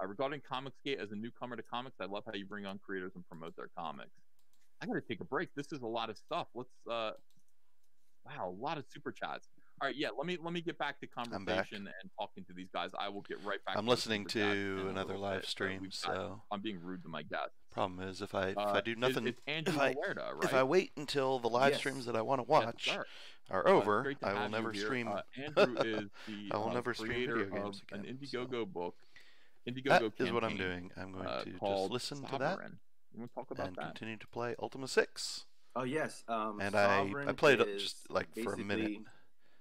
Regarding Comicsgate, as a newcomer to comics, I love how you bring on creators and promote their comics. I got to take a break. This is a lot of stuff. Wow, a lot of super chats. All right, yeah, let me get back to I'm back. conversation and talking to these guys. I will get right back I'm to the listening super chats in to a another little live bit. stream, so I'm being rude to my guests. problem is if I do nothing, It's Andrew Huerta, right? if I wait until the live streams that I want to watch are over, I will never stream. Andrew is the I will never stream creator video games of again. an Indiegogo book, That is what I'm doing. I'm going to just listen to that You want to talk about and that? continue to play Ultima 6. Oh yes, and I played it just like for a minute.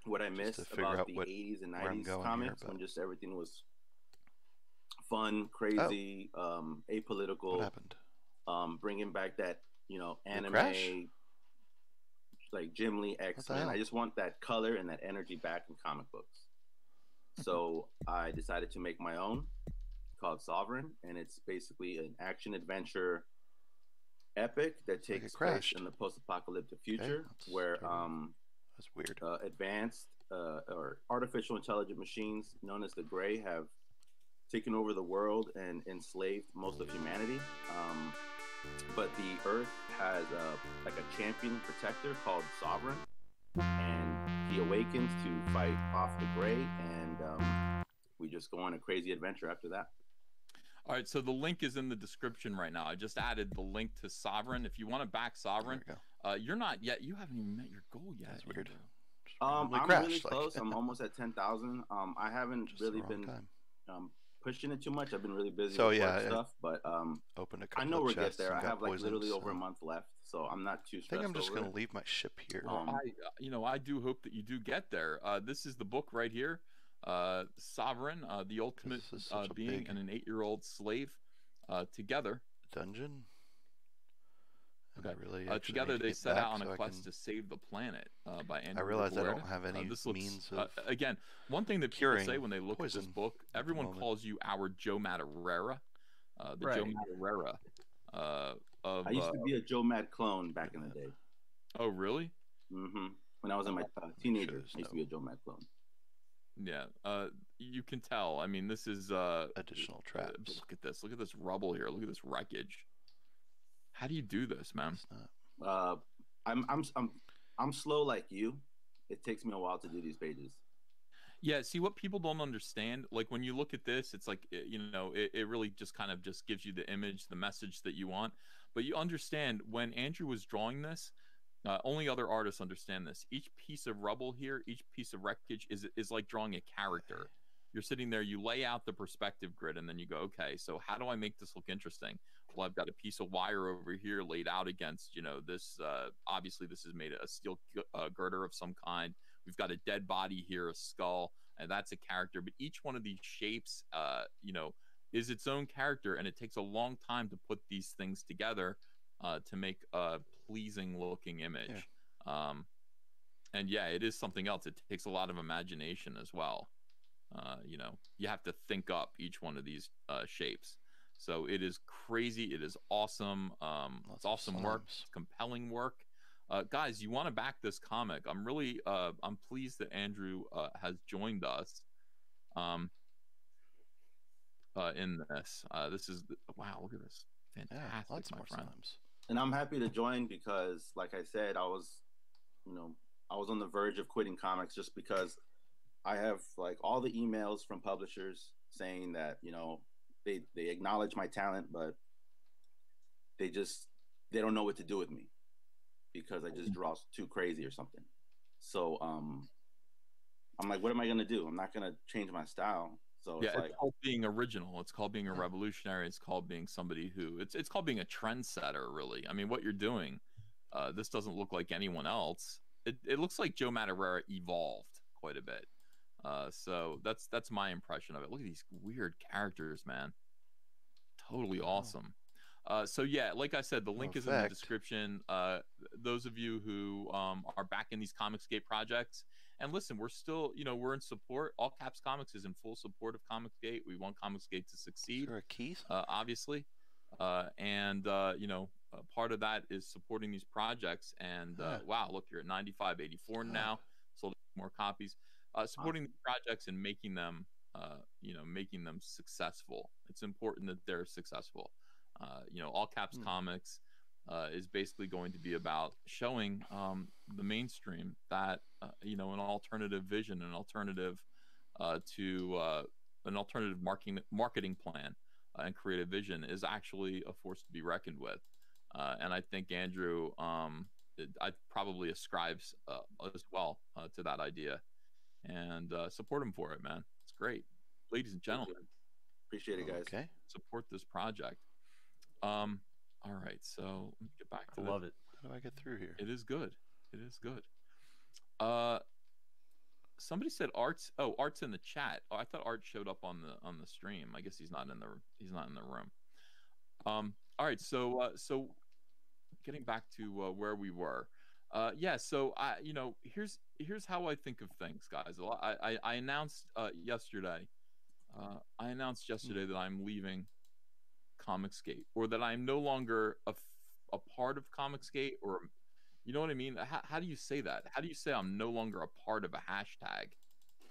What I missed about the 80s and 90s comics when just everything was fun, crazy, apolitical. What happened? Bringing back that anime, like Jim Lee, X-Men. I just want that color and that energy back in comic books. So I decided to make my own called Sovereign, and it's basically an action adventure epic that takes place in the post-apocalyptic future, where that's weird. Advanced or artificial intelligent machines known as the Grey have taken over the world and enslaved most of humanity. But the Earth has like a champion protector called Sovereign, and he awakens to fight off the Grey, and we just go on a crazy adventure after that. All right, so the link is in the description right now. I just added the link to Sovereign. If you want to back Sovereign, you're not yet. You haven't even met your goal yet. That's weird. I'm really close. I'm almost at 10,000. I haven't really been pushing it too much. I've been really busy with work stuff, but I know we'll get there. I have like literally over a month left, so I'm not too stressed. I think I'm just going to leave my ship here. I do hope that you do get there. This is the book right here. Sovereign, the ultimate being and an 8-year-old slave together. Dungeon. Okay. Together they set out on a quest to save the planet by Andrew. I realize Huerta. I don't have any means of again, one thing that people say when they look at this book, everyone calls you our Joe Madureira. Joe Madureira. I used to be a Joe Mad clone back in the day. Oh, really? Mm-hmm. When I was in my teenager, I used to be a Joe Mad clone. Yeah, you can tell. I mean, this is additional traps. Look at this. Look at this rubble here. Look at this wreckage. How do you do this, man? I'm slow like you. It takes me a while to do these pages. Yeah, see what people don't understand, like when you look at this, it's like it really just kind of just gives you the image, the message that you want. But you understand when Andrew was drawing this, only other artists understand this. Each piece of rubble here, each piece of wreckage is like drawing a character. You're sitting there, you lay out the perspective grid, and then you go, okay, so how do I make this look interesting? Well, I've got a piece of wire over here laid out against, this. Obviously, this is made a steel girder of some kind. We've got a dead body here, a skull, and that's a character. But each one of these shapes, is its own character, and it takes a long time to put these things together to make a pleasing looking image. Yeah. And yeah, it is something else. It takes a lot of imagination as well. You have to think up each one of these shapes. So it is crazy. It is awesome. It's awesome work. It's compelling work. Guys, you want to back this comic. I'm really I'm pleased that Andrew has joined us in this. This is wow, look at this. Fantastic, my friends. And I'm happy to join because like I said, I was on the verge of quitting comics just because I have like all the emails from publishers saying that, they acknowledge my talent, but they don't know what to do with me because I just draw too crazy or something. So I'm like, what am I going to do? I'm not going to change my style. So yeah, it's called being original. It's called being a revolutionary. It's called being somebody who it's called being a trendsetter, really. I mean, what you're doing, this doesn't look like anyone else. It looks like Joe Madureira evolved quite a bit. So that's my impression of it. Look at these weird characters, man. Totally awesome. So yeah, like I said, the link is in the description. Those of you who are back in these Comicsgate projects, and listen, we're still, we're in support. All Caps Comics is in full support of Comicsgate. We want Comicsgate to succeed. Is there a keys? Obviously. And part of that is supporting these projects. And wow, look, you're at 95.84 now. Sold more copies. Supporting these projects and making them making them successful. It's important that they're successful. All caps comics is basically going to be about showing the mainstream that an alternative vision, an alternative to an alternative marketing plan and creative vision is actually a force to be reckoned with. And I think Andrew, I probably ascribes as well to that idea, and support him for it, man. It's great, ladies and gentlemen. Appreciate it, guys. Okay, support this project. All right, so let me get back to love it. How do I get through here? It is good. It is good. Somebody said Art's. Oh, Art's in the chat. Oh, I thought Art showed up on the stream. I guess he's not in the room. All right, so getting back to where we were. So here's how I think of things, guys. I announced yesterday. I announced yesterday that I'm leaving Comicsgate, or that I'm no longer a part of Comicsgate, or you know what I mean? How do you say that? How do you say I'm no longer a part of a hashtag?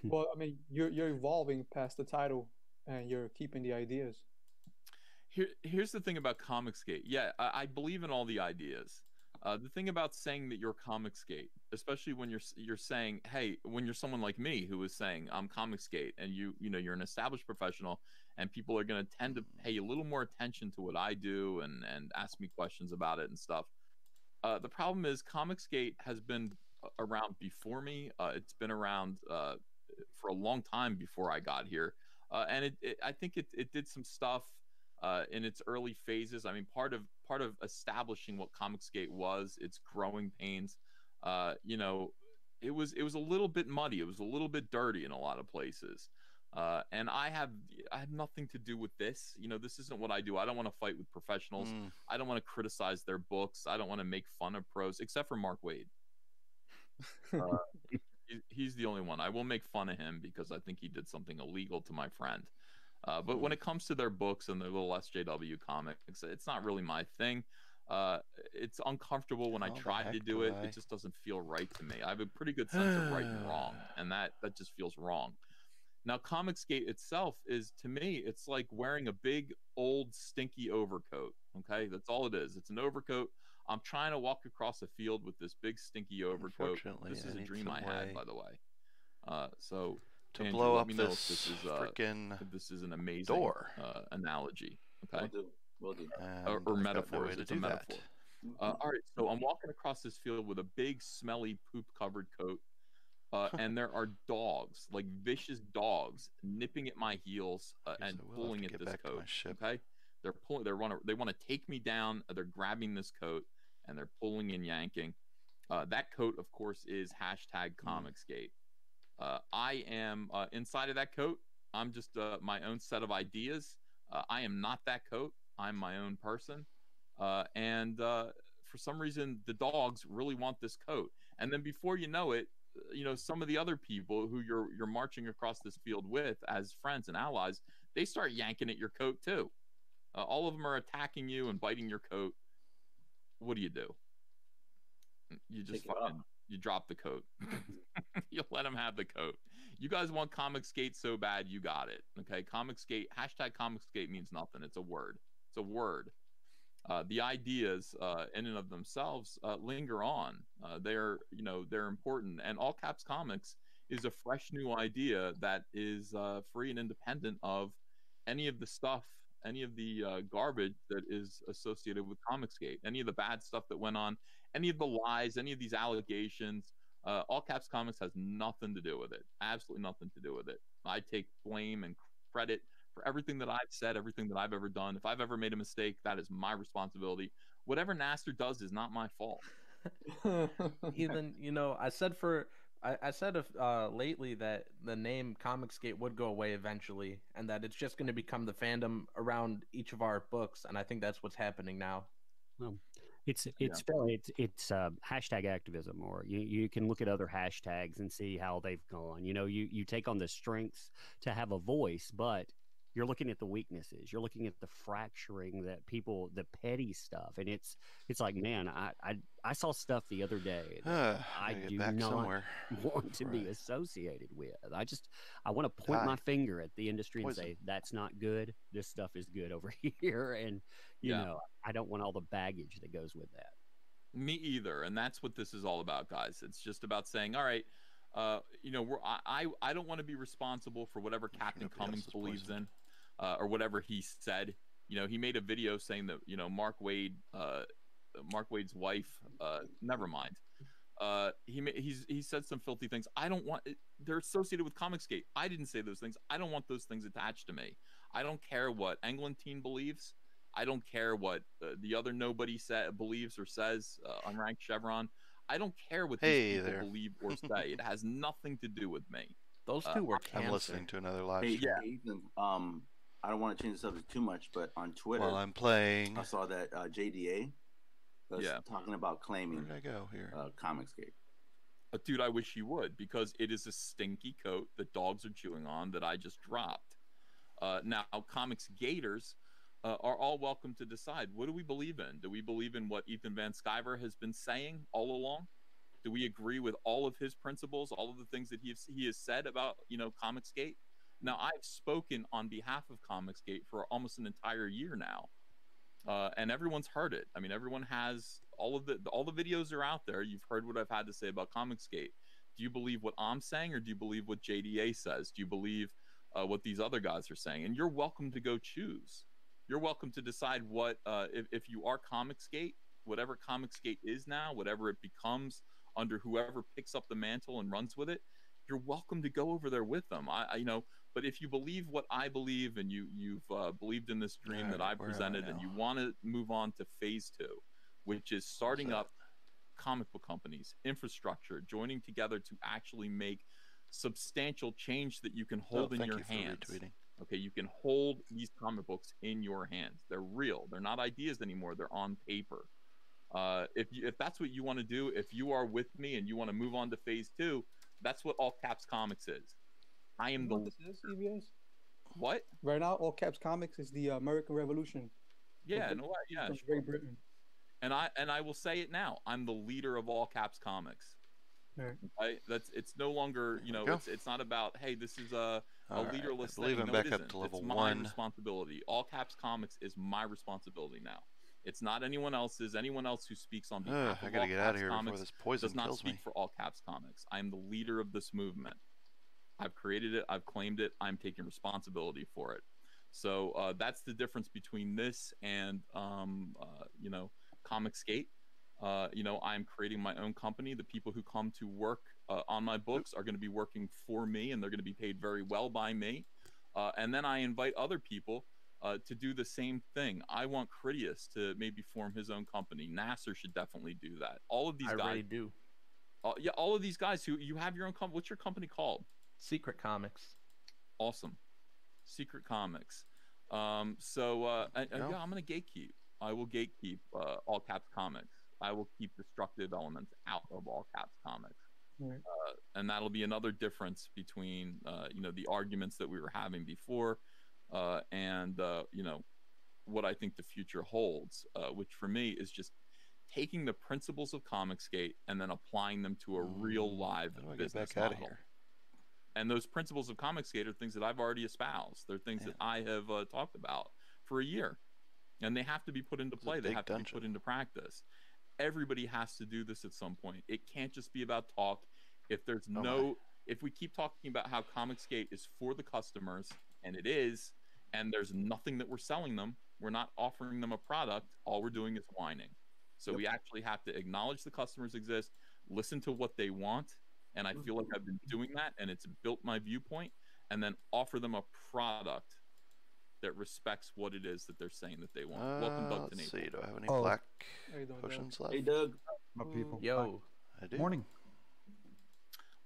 Well, I mean, you're evolving past the title, and you're keeping the ideas. Here's the thing about Comicsgate. Yeah, I believe in all the ideas. The thing about saying that you're Comicsgate, especially when you're saying, hey, when you're someone like me who is saying I'm Comicsgate, and you're an established professional, and people are going to tend to pay a little more attention to what I do and ask me questions about it and stuff. The problem is Comicsgate has been around before me. It's been around for a long time before I got here, and I think it did some stuff in its early phases. I mean, part of establishing what Comicsgate was, its growing pains. It was a little bit muddy. It was a little bit dirty in a lot of places. And I have nothing to do with this. This isn't what I do. I don't want to fight with professionals. I don't want to criticize their books. I don't want to make fun of pros, except for Mark Waid. He's the only one. I will make fun of him because I think he did something illegal to my friend. But when it comes to their books and their little SJW comics, it's not really my thing. It's uncomfortable when I try to do it. It just doesn't feel right to me. I have a pretty good sense of right and wrong, and that just feels wrong. Now, Comicsgate itself is, to me, it's like wearing a big, old, stinky overcoat. Okay, that's all it is. It's an overcoat. I'm trying to walk across a field with this big, stinky overcoat. This is a dream I had, by the way. So to Andrew, blow let up me know this if this is freaking this is an amazing door analogy. Okay, will do. Or metaphor. It's a metaphor. That. All right, so I'm walking across this field with a big, smelly, poop-covered coat. And there are dogs, like vicious dogs, nipping at my heels and pulling at this coat. Okay, they're pulling. They want to take me down. They're grabbing this coat and they're pulling and yanking. That coat, of course, is hashtag Comicsgate. I am inside of that coat. I'm just my own set of ideas. I am not that coat. I'm my own person. And for some reason, the dogs really want this coat. And then before you know it, some of the other people who you're marching across this field with as friends and allies, they start yanking at your coat too. All of them are attacking you and biting your coat. What do? You just you drop the coat. You let them have the coat. You guys want Comicsgate so bad, you got it. Okay, Comicsgate, hashtag Comicsgate means nothing. It's a word. It's a word. The ideas in and of themselves linger on. They're important. And All Caps Comics is a fresh new idea that is free and independent of any of the stuff, any of the garbage that is associated with Comicsgate, any of the bad stuff that went on, any of the lies, any of these allegations. All Caps Comics has nothing to do with it. Absolutely nothing to do with it. I take blame and credit for everything that I've said, everything that I've ever done. If I've ever made a mistake, that is my responsibility. Whatever Naster does is not my fault. Even, I said lately that the name Comicsgate would go away eventually, and that it's just going to become the fandom around each of our books, and I think that's what's happening now. Well, it's hashtag activism, or you can look at other hashtags and see how they've gone. You take on the strengths to have a voice, but you're looking at the weaknesses, you're looking at the fracturing that people, the petty stuff, and it's like, man, I saw stuff the other day that I do not want to be associated with. I want to point my finger at the industry and say, that's not good. This stuff is good over here, and you know, I don't want all the baggage that goes with that. Me either, and that's what this is all about, guys. It's just about saying, all right, you know, I don't want to be responsible for whatever Captain Cummings believes in, or whatever he said. You know, he made a video saying that, you know, Mark Wade's wife, never mind. He said some filthy things. I don't want. They're associated with Comicsgate. I didn't say those things. I don't want those things attached to me. I don't care what Englentine believes. I don't care what the other nobody believes or says, Unranked Chevron. I don't care what these people believe or say. It has nothing to do with me. Those two were cancer. I'm listening to another live stream. Yeah. Ethan, I don't want to change the subject too much, but on Twitter, while I'm playing, I saw that JDA was talking about claiming. Where did I go here? Comicsgate. Dude, I wish you would, because it is a stinky coat that dogs are chewing on that I just dropped. Now, Comics Gators are all welcome to decide, what do we believe in? Do we believe in what Ethan Van Sciver has been saying all along? Do we agree with all of his principles, all of the things that he has said about, you know, Comicsgate? Now, I've spoken on behalf of Comicsgate for almost an entire year now, and everyone's heard it. I mean, everyone has all the videos are out there. You've heard what I've had to say about Comicsgate. Do you believe what I'm saying, or do you believe what JDA says? Do you believe what these other guys are saying? And you're welcome to go choose. You're welcome to decide what, if you are Comicsgate, whatever Comicsgate is now, whatever it becomes under whoever picks up the mantle and runs with it, you're welcome to go over there with them. You know, but if you believe what I believe, and you've believed in this dream that I presented, and you want to move on to phase 2, which is starting up comic book companies, infrastructure, joining together to actually make substantial change that you can hold in your hands. Okay, you can hold these comic books in your hands. They're real. They're not ideas anymore. They're on paper. If that's what you want to do, if you are with me and you want to move on to phase 2, that's what All Caps Comics is. I am the. What this is, EBS? What? Right now, All Caps Comics is the American Revolution. Yeah, no, yeah, from Great Britain. And I will say it now. I'm the leader of All Caps Comics. Right. It's no longer, you know, it's not about, hey, this is a leaderless thing. I believe I'm back up to level 1. It's my responsibility. All Caps Comics is my responsibility now. It's not anyone else's. Anyone else who speaks on behalf of All Caps Comics this poison does not speak for All Caps Comics. I am the leader of this movement. I've created it. I've claimed it. I'm taking responsibility for it. So that's the difference between this and, you know, Comicsgate. You know, I'm creating my own company. The people who come to work on my books are going to be working for me, and they're going to be paid very well by me. And then I invite other people to do the same thing. I want Critias to maybe form his own company. Nasser should definitely do that. All of these guys. I really do. Yeah, all of these guys who you have your own company. What's your company called? Secret Comics. Awesome. Secret Comics. Yeah, I'm going to gatekeep. I will gatekeep All Caps Comics. I will keep destructive elements out of All Caps Comics. Right. And that'll be another difference between, you know, the arguments that we were having before and, you know, what I think the future holds, which for me is just taking the principles of Comicsgate and then applying them to a real live business model. Here? And those principles of Comicsgate are things that I've already espoused. They're things that I have talked about for a year. And they have to be put into play. They have to be put into practice. Everybody has to do this at some point. It can't just be about talk. If there's if we keep talking about how Comicsgate is for the customers, and it is, and there's nothing that we're selling them, we're not offering them a product, all we're doing is whining. So we actually have to acknowledge the customers exist, listen to what they want, and I feel like I've been doing that, and it's built my viewpoint, and then offer them a product that respects what it is that they're saying that they want. Welcome, Doug. Let's see. Do I have any black potions left? Hey, Doug. My people. Yo. I do. Morning.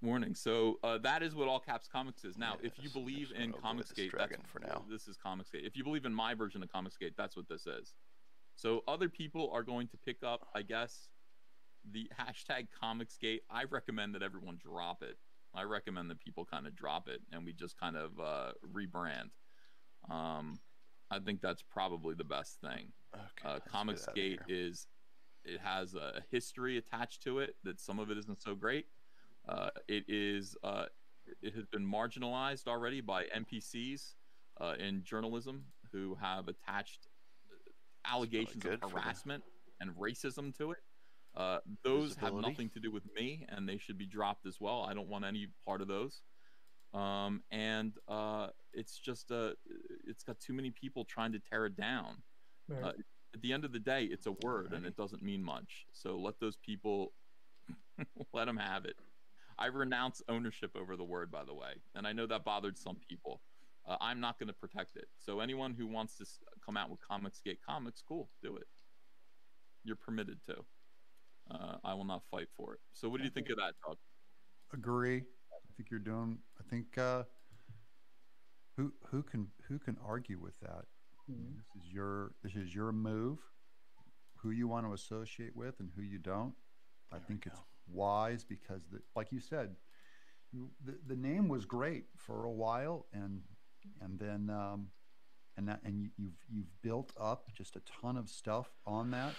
Morning. So that is what All Caps Comics is. Now, if you believe in Comicsgate, this is Comicsgate. If you believe in my version of Comicsgate, that's what this is. So other people are going to pick up, I guess, the hashtag Comicsgate. I recommend that everyone drop it. I recommend that people kind of drop it and we just kind of rebrand. I think that's probably the best thing. Okay, Comicsgate it has a history attached to it that some of it isn't so great. It has been marginalized already by NPCs in journalism who have attached allegations of harassment and racism to it. Those have nothing to do with me, and they should be dropped as well. I don't want any part of those. It's just it's got too many people trying to tear it down. Right. At the end of the day, it's a word and it doesn't mean much. So let those people let them have it. I renounce ownership over the word, by the way, and I know that bothered some people. I'm not going to protect it. So anyone who wants to come out with Comicsgate comics, cool, do it. You're permitted to. I will not fight for it. So what do you think of that, Doug? Agree. I think you're doing. I think who can argue with that? Mm-hmm. This is your move. Who you want to associate with and who you don't. I think it's wise because, like you said, the name was great for a while, and then you've built up just a ton of stuff on that,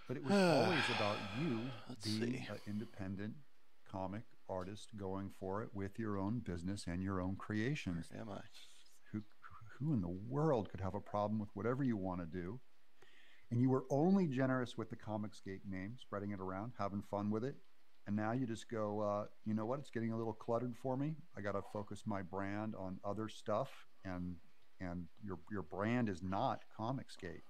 but it was always about you being an independent comic artist going for it with your own business and your own creations. Where am I? Who in the world could have a problem with whatever you want to do? And you were only generous with the Comicsgate name, spreading it around, having fun with it. And now you just go, you know what? It's getting a little cluttered for me. I got to focus my brand on other stuff. And your brand is not Comicsgate.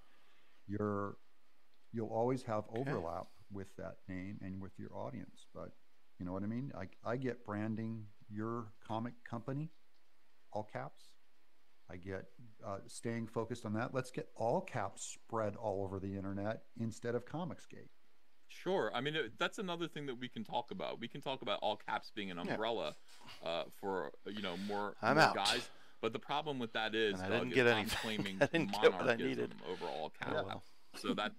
You'll always have overlap with that name and with your audience. But you know what I mean? I get branding your comic company, all caps. I get staying focused on that. Let's get all caps spread all over the internet instead of Comicsgate. Sure. I mean, that's another thing that we can talk about. We can talk about all caps being an umbrella for more guys. But the problem with that is I'm claiming monarchism over all caps. Yeah. So that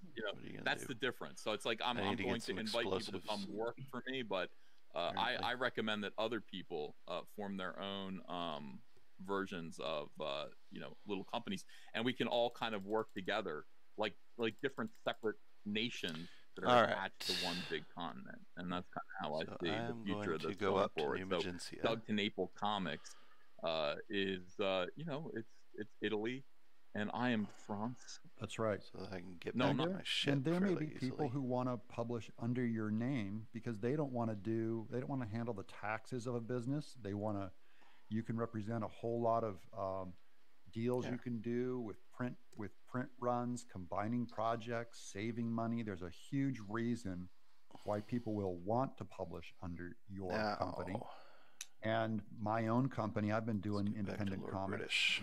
that's the difference. So it's like I'm going to invite people to come work for me, but I recommend that other people form their own versions of little companies, and we can all kind of work together like different separate nations that are attached to one big continent. And that's kind of how I see the future of this going forward. So Doug TeNapel Comics is it's Italy, and I am France. That's right. So that I can get back my shit. And there may be easily. people who want to publish under your name because they don't want to handle the taxes of a business. You can represent a whole lot of deals you can do with print runs, combining projects, saving money. There's a huge reason why people will want to publish under your company. And my own company, I've been doing independent comics. British.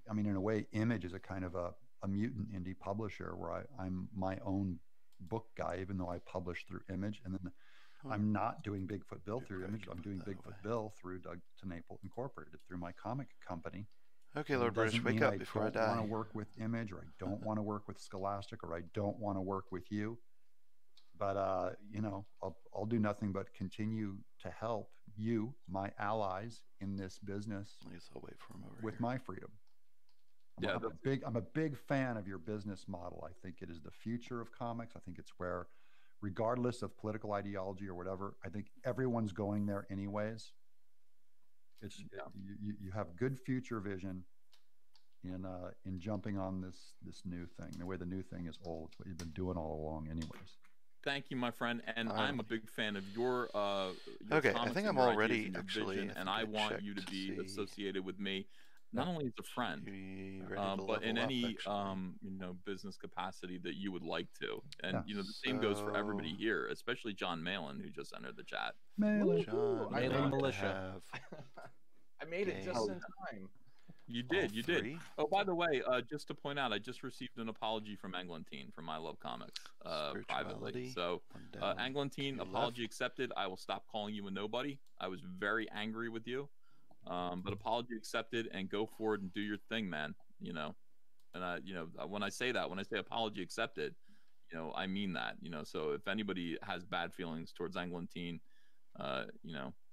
I mean, in a way, Image is a kind of a mutant indie publisher where I'm my own book guy, even though I publish through Image. And then I'm not doing Bigfoot Bill through Image. I'm doing Bigfoot Bill through Doug TeNapel Incorporated, through my comic company. Okay, Lord British, wake up before I die. I don't want to work with Image, or I don't want to work with Scholastic, or I don't want to work with you. But, I'll do nothing but continue to help you, my allies in this business. I guess I'll wait for him over with here. my freedom. I'm a big fan of your business model. I think it is the future of comics. I think it's where, regardless of political ideology or whatever, I think everyone's going there anyways. You have good future vision in jumping on this new thing. The way the new thing is old, it's what you've been doing all along anyways. Thank you, my friend, and I'm a big fan of your okay, I think I'm all ready, actually, and I want you to be associated with me, not only as a friend, but in any business capacity that you would like to. And the same goes for everybody here, especially John Malin, who just entered the chat. Malin Militia. I made it just in time. You did. Oh, by the way, just to point out, I just received an apology from Eglantine from I Love Comics privately. So, Eglantine, apology accepted. I will stop calling you a nobody. I was very angry with you, but apology accepted, and go forward and do your thing, man. And when I say apology accepted, I mean that. So if anybody has bad feelings towards Eglantine,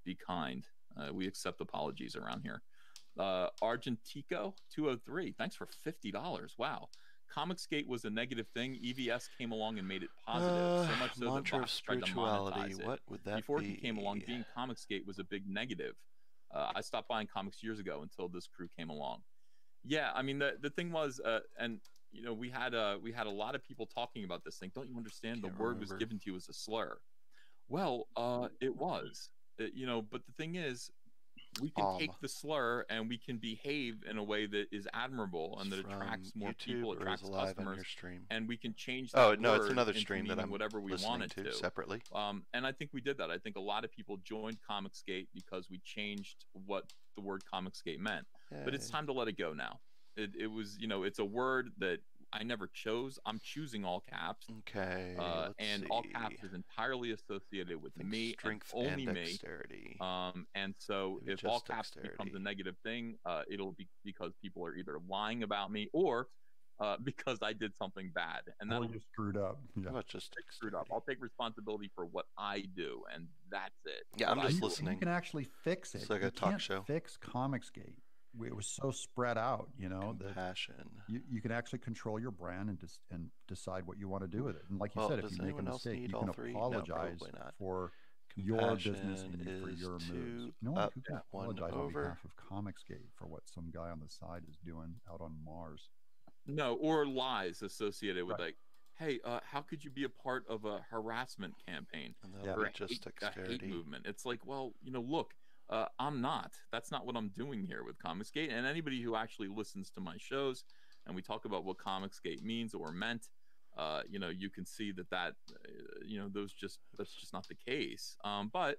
be kind. We accept apologies around here. Argentico 203. Thanks for $50. Wow. Comicsgate was a negative thing. EVS came along and made it positive. So much so that Vox tried to monetize it. What would that Before be? he came along, being Comicsgate was a big negative. I stopped buying comics years ago until this crew came along. Yeah, I mean the thing was, and you know, we had a lot of people talking about this thing. Don't you understand? The word was given to you as a slur. Well, it was, you know, but the thing is, we can take the slur and we can behave in a way that is admirable and that attracts more people, attracts customers, and we can change that. Oh no, it's another stream that I'm whatever we wanted to separately. And I think we did that. I think a lot of people joined Comicsgate because we changed what the word Comicsgate meant. Yay. But it's time to let it go now. It was, you know, it's a word that I never chose. I'm choosing all caps. Okay. And all caps is entirely associated with me, strength and only and dexterity. me. And so if all caps becomes a negative thing, it'll be because people are either lying about me or because I did something bad. And then you screwed up. Yeah. Well, just screwed up. I'll take responsibility for what I do, and that's it. Yeah, I'm just listening. You can actually fix it. It's like a talk show. Fix Comicsgate. It was so spread out, you know, that you can actually control your brand and decide what you want to do with it. And like you said, if you make a mistake, you can apologize for your business and for your moves. No one can apologize on behalf of Comicsgate for what some guy on the side is doing out on Mars. No, or lies associated with like, hey, how could you be a part of a harassment campaign or a hate movement? It's like, well, you know, look. I'm not. That's not what I'm doing here with Comicsgate. And anybody who actually listens to my shows and we talk about what Comicsgate means or meant, you know, you can see that you know, that's just not the case. But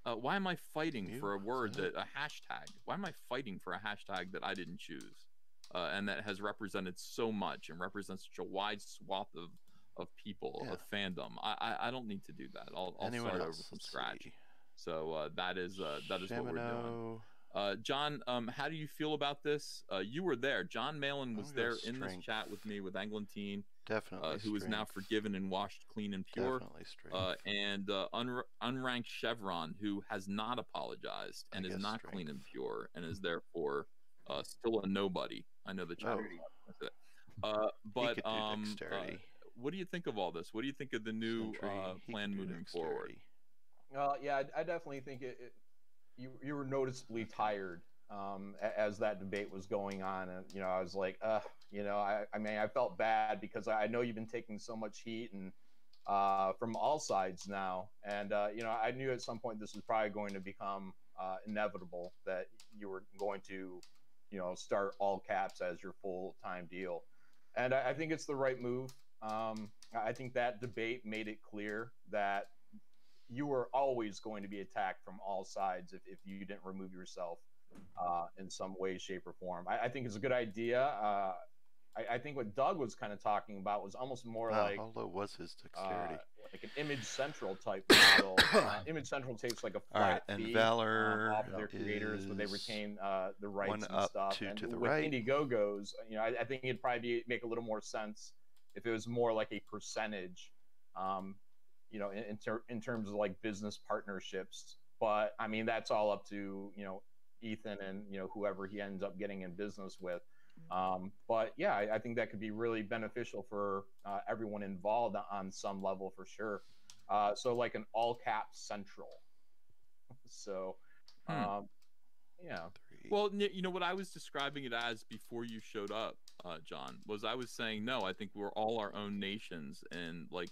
why am I fighting for a word a hashtag? Why am I fighting for a hashtag that I didn't choose and that has represented so much and represents such a wide swath of people, of fandom? I don't need to do that. I'll start over from scratch. So that is what we're doing. John, how do you feel about this? You were there. John Malin was there in this chat with me with Eglantine, definitely, who is now forgiven and washed clean and pure. And Unranked Chevron, who has not apologized and is not clean and pure and is therefore still a nobody. I know the chat. But what do you think of all this? What do you think of the new plan moving forward? Yeah, I definitely think you were noticeably tired as that debate was going on, and you know, I was like, you know, I mean, I felt bad because I know you've been taking so much heat and from all sides now, and you know, I knew at some point this was probably going to become inevitable that you were going to, you know, start all caps as your full-time deal, and I think it's the right move. I think that debate made it clear that you were always going to be attacked from all sides if you didn't remove yourself in some way, shape, or form. I think it's a good idea. I think what Doug was kind of talking about was almost more like how low was his dexterity? Like an Image Central type model. Image Central takes like a flat fee Valor off their creators, but they retain the rights and stuff. And to the with Indiegogos, you know, I think it'd probably make a little more sense if it was more like a percentage. You know, in terms of like business partnerships, but I mean, that's all up to, you know, Ethan and, you know, whoever he ends up getting in business with. But yeah, I think that could be really beneficial for everyone involved on some level for sure. So like an all caps central. So, yeah. Well, you know, what I was describing it as before you showed up, John, was I was saying, no, I think we're all our own nations and like,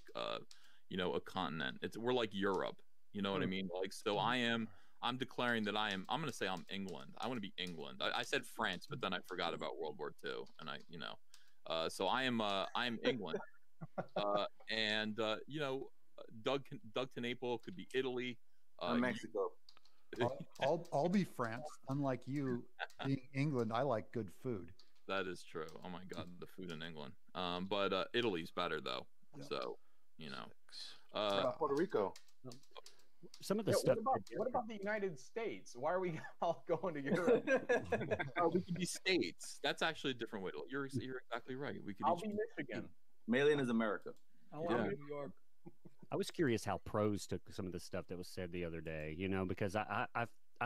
you know, a continent. We're like Europe, you know what I mean? Like, so I'm declaring that I'm going to say I'm England. I want to be England. I said France, but then I forgot about World War II, and you know, so I'm England. And you know, Doug Tenaple could be Italy. Mexico. I'll be France. Unlike you being England, I like good food. That is true. Oh my God, the food in England. But Italy's better though. Yeah. So, you know, Puerto Rico. Some of the stuff. What about the United States? Why are we all going to Europe? We could be states. That's actually a different way to look. You're exactly right. We could. I'll be Michigan. Malian is America. I'll be New York. I was curious how pros took some of the stuff that was said the other day. You know, because I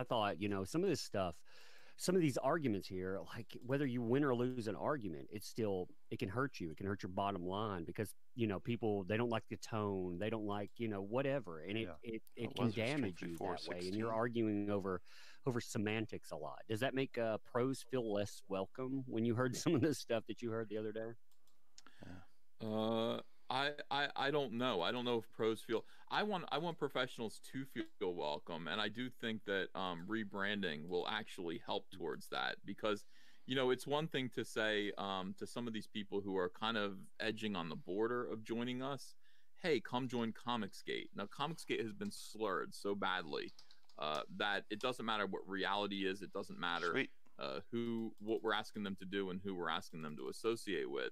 thought, you know, some of this stuff some of these arguments here, like whether you win or lose an argument, it can hurt you. It can hurt your bottom line because, people, they don't like the tone. They don't like, whatever. And it can damage you that way. And you're arguing over semantics a lot. Does that make pros feel less welcome when you heard some of this stuff that you heard the other day? I don't know. I don't know if pros feel. I want professionals to feel welcome, and I do think that rebranding will actually help towards that because, it's one thing to say to some of these people who are kind of edging on the border of joining us, hey, come join Comicsgate. Now, Comicsgate has been slurred so badly that it doesn't matter what reality is. It doesn't matter what we're asking them to do and who we're asking them to associate with.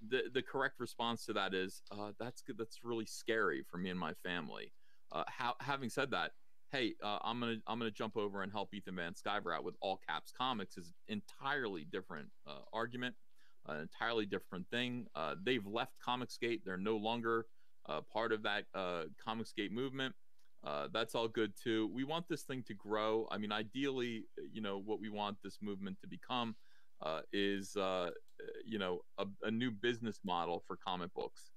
The correct response to that is that's good. That's really scary for me and my family. Having said that, hey, I'm gonna jump over and help Ethan Van Sciver out with All Caps Comics is entirely different argument, an entirely different thing. They've left Comicsgate. They're no longer part of that Comicsgate movement. That's all good too. We want this thing to grow. I mean, ideally, what we want this movement to become is a new business model for comic books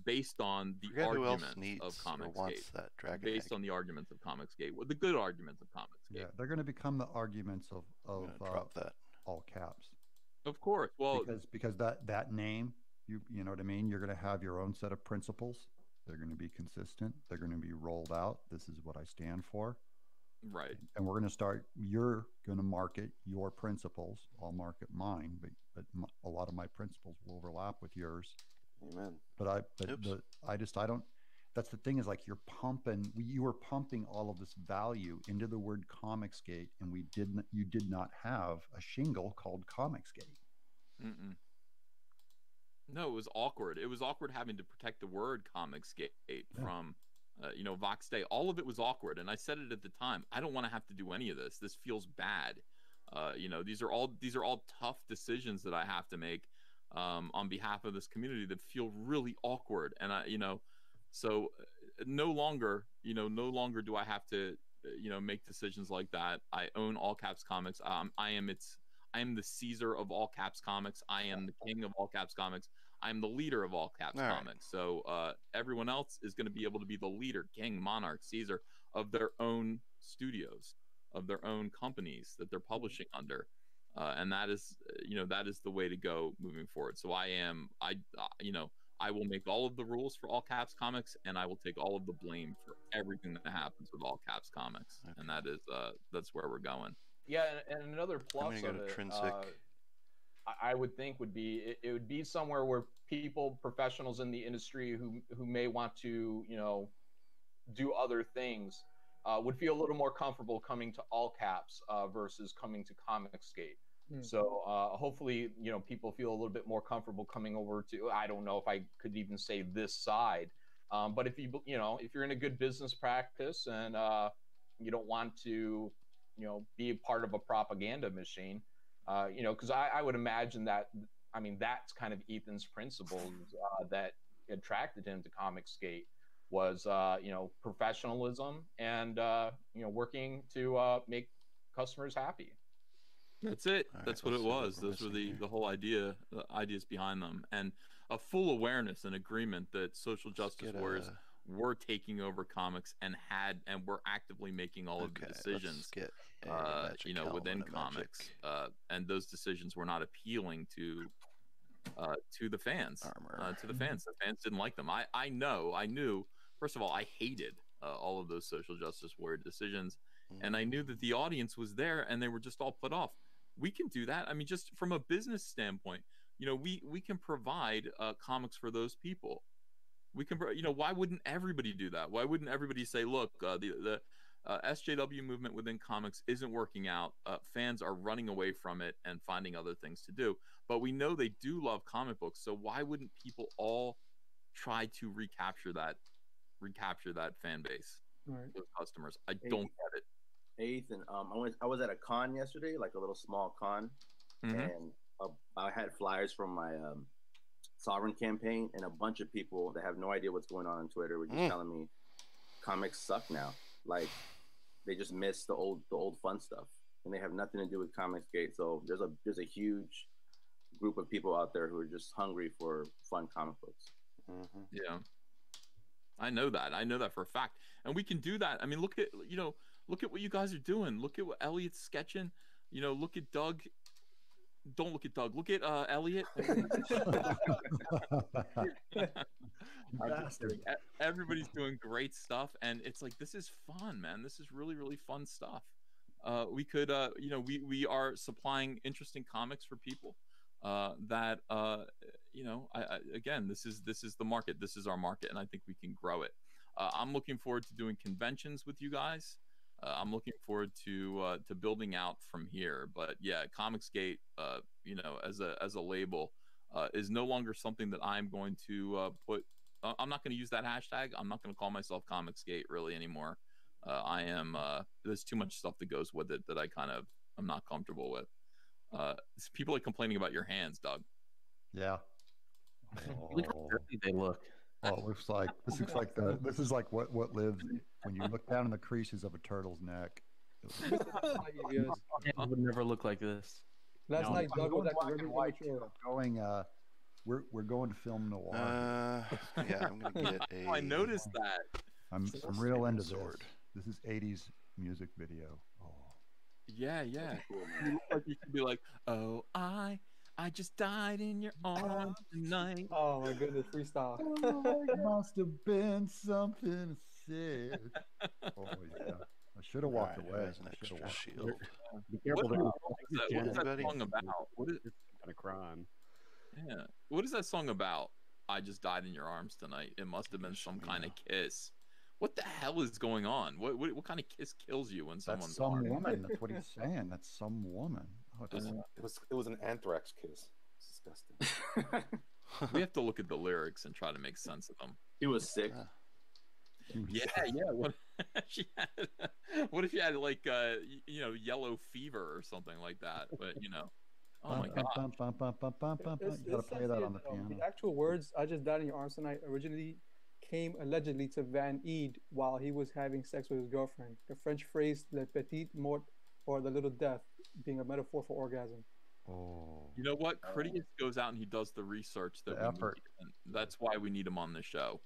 based on the arguments of Comicsgate. Based on the arguments of Comicsgate, the good arguments of Comicsgate. Yeah, they're going to become the arguments of drop that. All caps. Of course. Well, because that name, you know what I mean? You're going to have your own set of principles. They're going to be consistent. They're going to be rolled out. This is what I stand for. Right. And we're going to start, you're going to market your principles. I'll market mine, but a lot of my principles will overlap with yours. Amen. I don't, that's the thing is like you were pumping all of this value into the word Comicsgate, and you did not have a shingle called Comicsgate. Mm-mm. No, it was awkward. It was awkward having to protect the word Comicsgate from Vox Day. All of it was awkward, and I said it at the time. I don't want to have to do any of this. This feels bad. These are all tough decisions that I have to make on behalf of this community that feel really awkward. And so no longer do I have to make decisions like that. I own All Caps Comics. I am the Caesar of All Caps Comics. I am the king of All Caps Comics. I'm the leader of All Caps Comics. So everyone else is going to be able to be the leader, king, monarch, Caesar of their own studios, of their own companies that they're publishing under. And that is the way to go moving forward. So I will make all of the rules for All Caps Comics, and I will take all of the blame for everything that happens with All Caps Comics. Okay. And that's where we're going. Yeah, and another plus of it, I would think would be it would be somewhere where professionals in the industry who may want to do other things would feel a little more comfortable coming to All Caps versus coming to Comicsgate. So hopefully people feel a little bit more comfortable coming over to, I don't know if I could even say this side, but if if you're in a good business practice and you don't want to be a part of a propaganda machine, because I would imagine that, that's kind of Ethan's principles that attracted him to Comicsgate was, professionalism and, working to make customers happy. That's it. That's what it was. Those were the whole idea, the ideas behind them, and a full awareness and agreement that social justice warriors were taking over comics and were actively making all of the decisions, within comics, and those decisions were not appealing to the fans. The fans didn't like them. I knew. First of all, I hated all of those social justice warrior decisions, and I knew that the audience was there, and they were just all put off. We can do that. Just from a business standpoint, we can provide comics for those people. We can, why wouldn't everybody do that? Why wouldn't everybody say, look, the SJW movement within comics isn't working out. Fans are running away from it and finding other things to do. But we know they do love comic books. So why wouldn't people all try to recapture that fan base, those customers? I don't get it. Ethan, I was at a con yesterday, like a little small con, and I had flyers from my Sovereign campaign, and a bunch of people that have no idea what's going on Twitter were just telling me comics suck now. Like they just miss the old fun stuff. and they have nothing to do with Comicsgate. So there's a huge group of people out there who are just hungry for fun comic books. Mm-hmm. Yeah, I know that for a fact, and we can do that. I mean, look at what you guys are doing. Look at what Elliot's sketching. Look at Doug. Don't look at Doug. Look at Elliot. Everybody's doing great stuff, and it's like, this is fun, man. This is really, really fun stuff. We could, we are supplying interesting comics for people. That again, this is the market. This is our market, and I think we can grow it. I'm looking forward to doing conventions with you guys. I'm looking forward to building out from here. But yeah, Comicsgate, as a label, is no longer something that I'm going to put. I'm not going to use that hashtag. I'm not going to call myself Comicsgate really anymore. I am. There's too much stuff that goes with it that I'm not comfortable with. People are complaining about your hands, Doug. Yeah. Look how dirty they look. Well, it looks like this is like what lives when you look down in the creases of a turtle's neck. It would never look like this. Last night, Doug was actually really immature. We're going to film noir. Yeah, I'm gonna get a. Oh, I noticed that. I'm real into this. This is 80s music video. Oh. Yeah. Cool, you look like you should be like, oh, I just died in your arms tonight. Oh my goodness, freestyle. It must have been something said. Oh yeah. I should have walked away. An extra shield. Be careful. What is that song about? What is kind of crime? Yeah. What is that song about? I just died in your arms tonight. It must have been some kind of kiss. What the hell is going on? What kind of kiss kills you when someone's some woman? That's what he's saying. That's some woman. Oh, it was an anthrax kiss. It's disgusting. We have to look at the lyrics and try to make sense of them. He was sick. Yeah. What if you had like yellow fever or something like that? But oh my god. You gotta play that on the piano. The actual words "I just died in your arms tonight" originally came allegedly to Van Eed while he was having sex with his girlfriend. The French phrase "le petit mort" or "the little death" being a metaphor for orgasm. Oh. You know what? Critias goes out and he does the research that effort. That's why we need him on the show.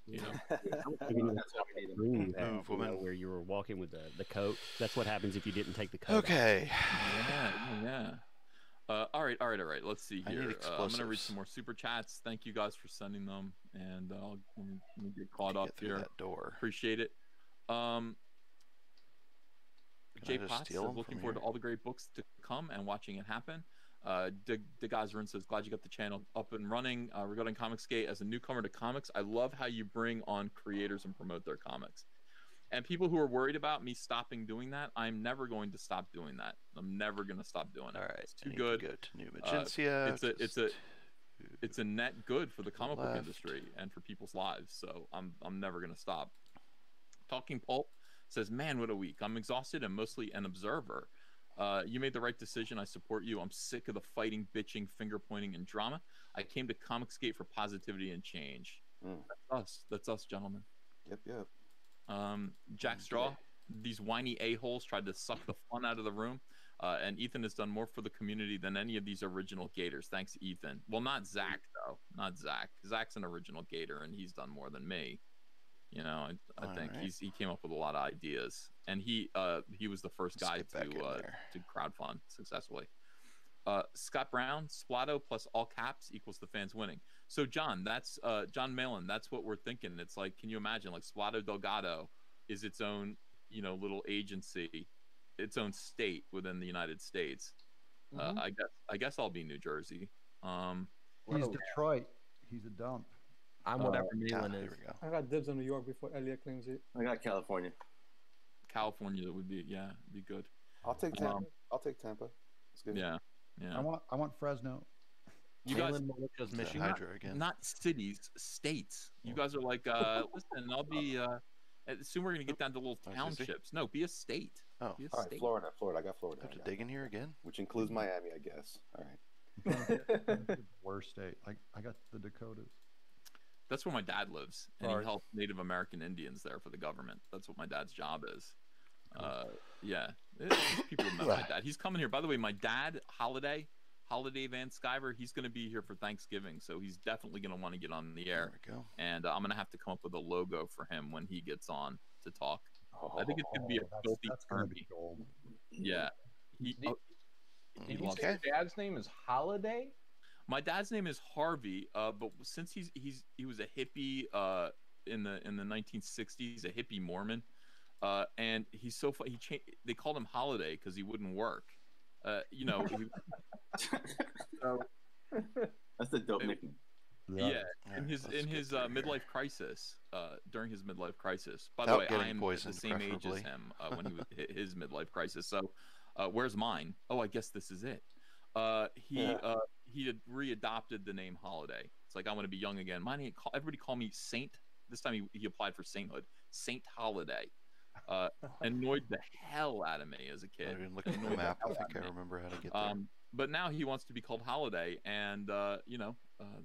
Where you were walking with the coat. That's what happens if you didn't take the coat. Okay. Yeah. All right. Let's see here. I'm gonna read some more super chats. Thank you guys for sending them, and I'll get caught up here. That door. Appreciate it. Jay Potts is looking forward to all the great books to come and watching it happen. Degazarin says, glad you got the channel up and running. Regarding Comicsgate, as a newcomer to comics, I love how you bring on creators and promote their comics. And people who are worried about me stopping doing that, I'm never going to stop doing that. I'm never going to stop doing it. All right, it's too good. Go to New Magencia. It's a net good for the comic book industry and for people's lives. So I'm never going to stop. Talking Pulp says, man, what a week. I'm exhausted and mostly an observer. You made the right decision. I support you. I'm sick of the fighting, bitching, finger pointing, and drama. I came to Comicsgate for positivity and change. That's us, gentlemen. Yep. Jack Straw, these whiny a-holes tried to suck the fun out of the room. And Ethan has done more for the community than any of these original Gators. Thanks, Ethan. Well, not Zach, though. Not Zach. Zach's an original Gator, and he's done more than me. I think he came up with a lot of ideas, and he was the first guy to crowdfund successfully. Scott Brown, Splato plus all caps equals the fans winning. So John, that's John Malin. That's what we're thinking. It's like, can you imagine, like, Splato Delgado is its own little agency, its own state within the United States. I guess I'll be New Jersey. He's Detroit. He's a dump. I'm whatever Malin is. I got dibs on New York before Elliot claims it. I got California. California would be good. I'll take Tampa. It's good. Yeah. I want Fresno. You guys, Michigan, not cities, states. You guys are like, listen, I'll be. Soon we're gonna get down to little townships. No, be a state. Oh, all right, Florida. I got Florida. I have to dig in here again, which includes Miami, I guess. All right. Worst state. I got the Dakotas. That's where my dad lives, and he helps Native American Indians there for the government. That's what my dad's job is. Yeah, people have met my dad. He's coming here. By the way, my dad, Holiday Van Sciver, he's going to be here for Thanksgiving, so he's definitely going to want to get on the air. There we go. And I'm going to have to come up with a logo for him when he gets on to talk. I think it's going to be a filthy Kirby. Yeah. He Did you say your dad's name is Holiday? My dad's name is Harvey, but since he was a hippie in the 1960s, a hippie Mormon, and he's so funny. They called him Holiday because he wouldn't work. You know, that's a dope nickname. Yeah, in his midlife crisis, during his midlife crisis. By the way, I am the same age as him when he was his midlife crisis. So, where's mine? Oh, I guess this is it. He had readopted the name Holiday. It's like, I want to be young again. Everybody call me Saint. This time he applied for sainthood. Saint Holiday. Annoyed the hell out of me as a kid. I didn't look at the map. I think I remember how to get there. But now he wants to be called Holiday, and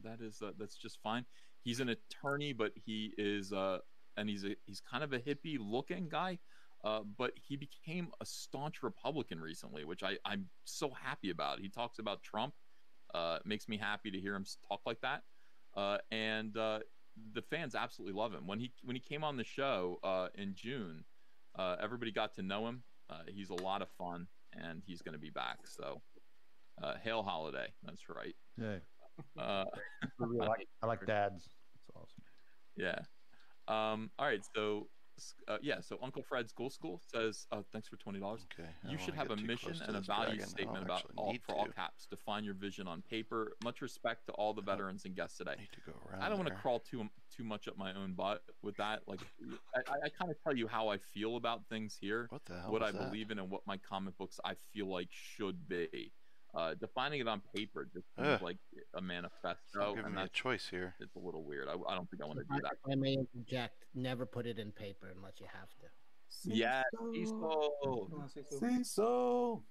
that's just fine. He's an attorney, but he is and he's kind of a hippie looking guy. But he became a staunch Republican recently, which I'm so happy about. He talks about Trump. It makes me happy to hear him talk like that. And the fans absolutely love him. When he came on the show in June, everybody got to know him. He's a lot of fun, and he's going to be back. So, hail Holiday. That's right. Yeah. I like dads. That's awesome. Yeah. All right. So, so Uncle Fred's School says, thanks for $20. Okay. You should have a mission and a value statement about all caps. Define your vision on paper. Much respect to all the veterans and guests today. I don't want to crawl too much up my own butt with that. Like, I kind of tell you how I feel about things here. What the hell? What I believe in and what my comic books I feel like should be. Defining it on paper just seems like a manifesto. Give me a choice here. It's a little weird. I don't think I want to do that. I may interject. Never put it in paper unless you have to. Yeah, Cecil.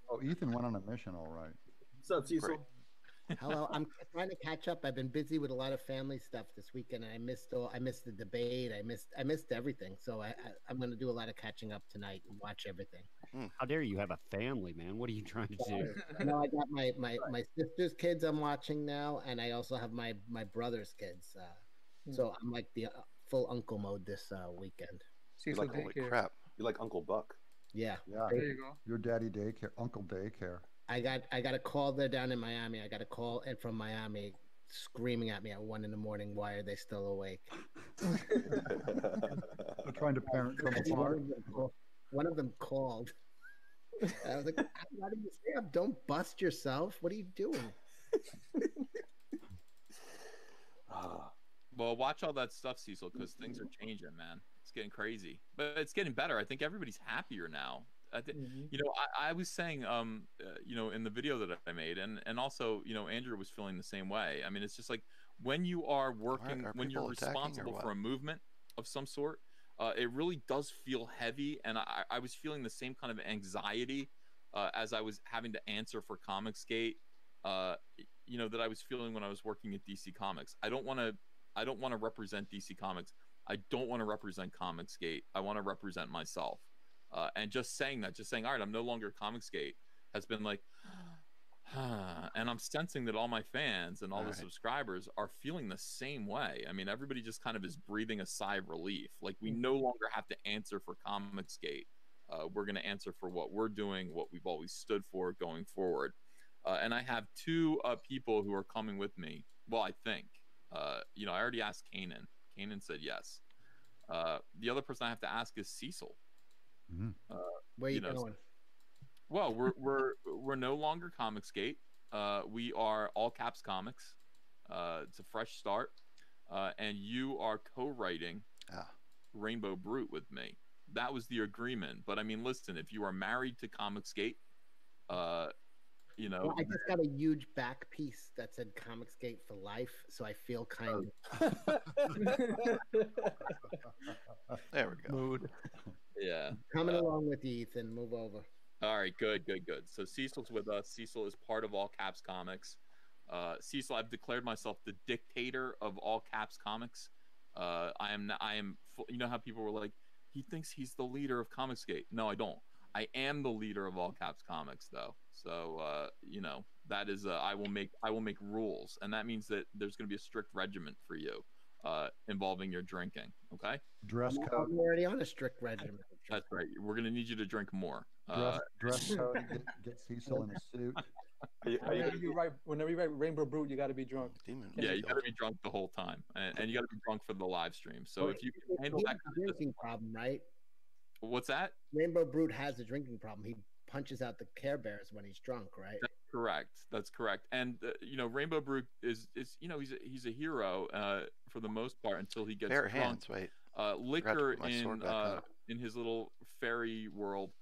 Oh, Ethan went on a mission, all right. What's up, Cecil? Hello, I'm trying to catch up. I've been busy with a lot of family stuff this weekend, and I missed the debate. I missed everything. So I'm going to do a lot of catching up tonight and watch everything. How dare you have a family, man? What are you trying to do? No, I got my sister's kids I'm watching now, and I also have my brother's kids. So I'm like the full uncle mode this weekend. You're like, holy crap! You're like Uncle Buck. Yeah. There you go. Your daddy daycare, Uncle Daycare. I got a call there down in Miami. I got a call in from Miami screaming at me at 1 a.m. Why are they still awake? They're trying to parent from afar. One of them called. I was like, "Why did you stay up? Don't bust yourself. What are you doing?" Well, watch all that stuff, Cecil, because things are changing, man. It's getting crazy, but it's getting better. I think everybody's happier now. You know, I was saying, you know, in the video that I made, and also, you know, Andrew was feeling the same way. I mean, it's just like when you are working, when you're responsible for a movement of some sort, it really does feel heavy. And I was feeling the same kind of anxiety as I was having to answer for Comicsgate, you know, that I was feeling when I was working at DC Comics. I don't want to represent DC Comics. I don't want to represent Comicsgate. I want to represent myself. And just saying, all right, I'm no longer Comicsgate, has been like, and I'm sensing that all my fans and all the subscribers are feeling the same way. I mean, everybody just kind of is breathing a sigh of relief. Like, we no longer have to answer for Comicsgate. We're going to answer for what we're doing, what we've always stood for going forward. And I have two people who are coming with me. Well, I think, you know, I already asked Kanan. Kanan said yes. The other person I have to ask is Cecil. Where you going? Well, we're no longer Comicsgate. We are All Caps Comics. It's a fresh start, and you are co-writing Rainbow Brute with me. That was the agreement. But I mean, listen, if you are married to Comicsgate, you know, well, I just got a huge back piece that said Comicsgate for life, so I feel kind of. There we go. Mood. Yeah. Coming along with you, Ethan. Move over. All right, good. So Cecil's with us. Cecil is part of All Caps Comics. Cecil, I've declared myself the dictator of All Caps Comics. I am. You know how people were like, he thinks he's the leader of Comicsgate. No, I don't. I am the leader of All Caps Comics, though. So that is I will make rules, and that means that there's going to be a strict regimen for you involving your drinking. Okay. Dress code. I'm already on a strict regimen. That's right. We're going to need you to drink more. Dress code. Get Cecil in a suit. Whenever you write Rainbow Brute, you got to be drunk. Yeah, you got to be drunk the whole time, and you got to be drunk for the live stream. So if you can handle that drinking problem, right? What's that? Rainbow Brute has a drinking problem. He punches out the Care Bears when he's drunk, right? That's correct. And Rainbow Brute is he's a hero for the most part until he gets bare drunk. Hands, wait. Liquor in his little fairy world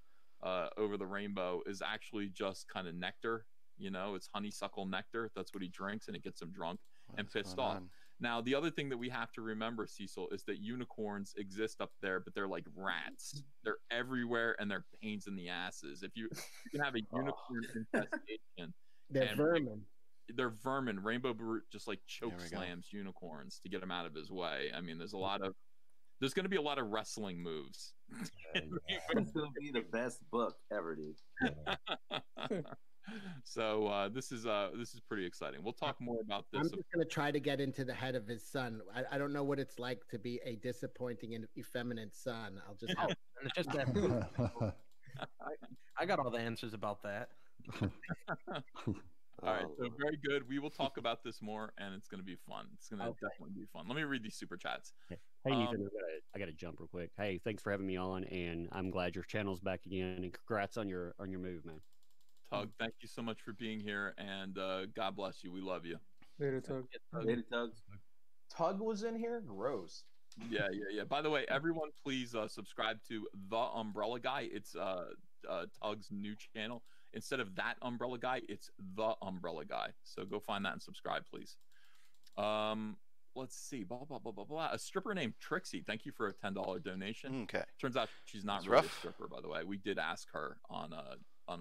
over the rainbow is actually just kind of nectar. It's honeysuckle nectar. That's what he drinks, and it gets him drunk and pissed off. Now, the other thing that we have to remember, Cecil, is that unicorns exist up there, but they're like rats. They're everywhere, and they're pains in the asses. If you can have a unicorn infestation, they're vermin. They're vermin. Rainbow Brute just like choke slams unicorns to get them out of his way. I mean, there's going to be a lot of wrestling moves. It's going to be the best book ever, dude. So this is pretty exciting. We'll talk more about this. I'm just going to try to get into the head of his son. I don't know what it's like to be a disappointing and effeminate son. I'll just have it's just that. I got all the answers about that. All right, so very good. We will talk about this more, and it's going to be fun. It's going to definitely be fun. Let me read these super chats. Hey, Ethan, I got to jump real quick. Hey, thanks for having me on, and I'm glad your channel's back again. And congrats on your move, man. Tug, thank you so much for being here, and God bless you. We love you. Later, Tug. Later, Tug. Tug was in here? Gross. Yeah. By the way, everyone, please subscribe to The Umbrella Guy. It's Tug's new channel. Instead of That Umbrella Guy, it's The Umbrella Guy. So go find that and subscribe, please. Let's see. Blah, blah, blah, blah, blah. A stripper named Trixie. Thank you for a $10 donation. Okay. Turns out she's not really a stripper, by the way. We did ask her on a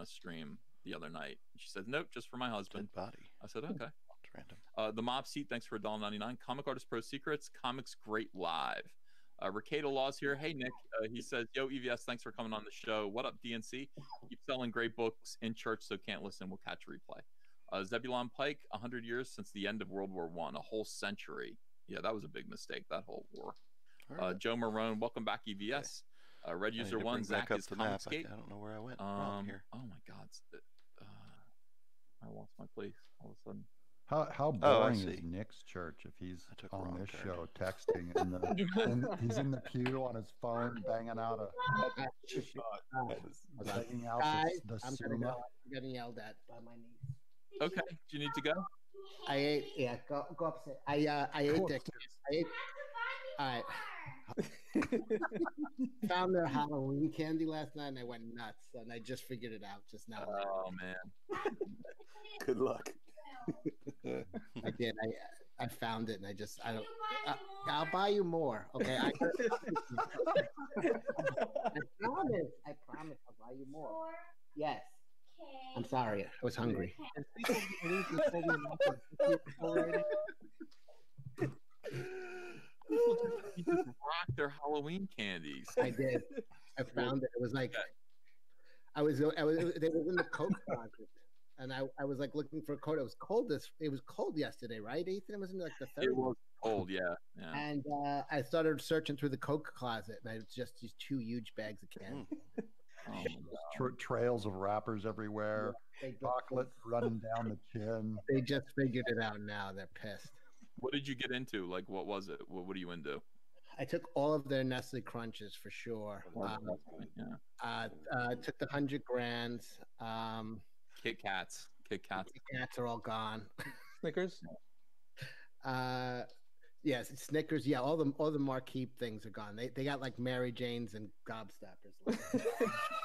stream the other night. She said, nope, just for my husband. Dead body. I said, okay. It's random. The Mob Seat, thanks for $1.99. Comic Artist Pro Secrets, Comics Great Live. Ricado Laws here. Hey, Nick. He says, yo, EVS, thanks for coming on the show. What up, DNC? Keep selling great books in church, so can't listen. We'll catch a replay. Zebulon Pike, 100 years since the end of World War I, a whole century. Yeah, that was a big mistake, that whole war. Joe Marone, welcome back, EVS. Red User 1, Zach is Comicscape. I don't know where I went wrong here. Oh, my God. I lost my place all of a sudden. How boring is Nick's church if he's on this show texting and he's in the pew on his phone banging out the I'm Suma? getting yelled at by my niece. Okay, do you need to go? I ate. Yeah, go upstairs. I ate the. I ate. All right. Found their Halloween candy last night and I went nuts, and I just figured it out just now. Oh man. Good luck. I did. I found it, and I don't. I'll buy you more. Okay. I promise. I'll buy you more. Yes. I'm sorry. I was hungry. You just rocked their Halloween candies. I did. I found it. It was like I was. They were in the coat closet, and I was like looking for a coat. It was cold. It was cold yesterday, right, Ethan? It was in like the 30s. It was cold, yeah. And I started searching through the coat closet, and I was just these 2 huge bags of candy. Trails of wrappers everywhere. Chocolate running down the chin. They just figured it out now. They're pissed. What did you get into? Like, what was it? What are you into? I took all of their Nestle Crunches for sure. Took the 100 grands. Kit Kats. Kit Kats are all gone. Snickers. Yes, Snickers. Yeah, all the marquee things are gone. They got like Mary Jane's and Gobstoppers.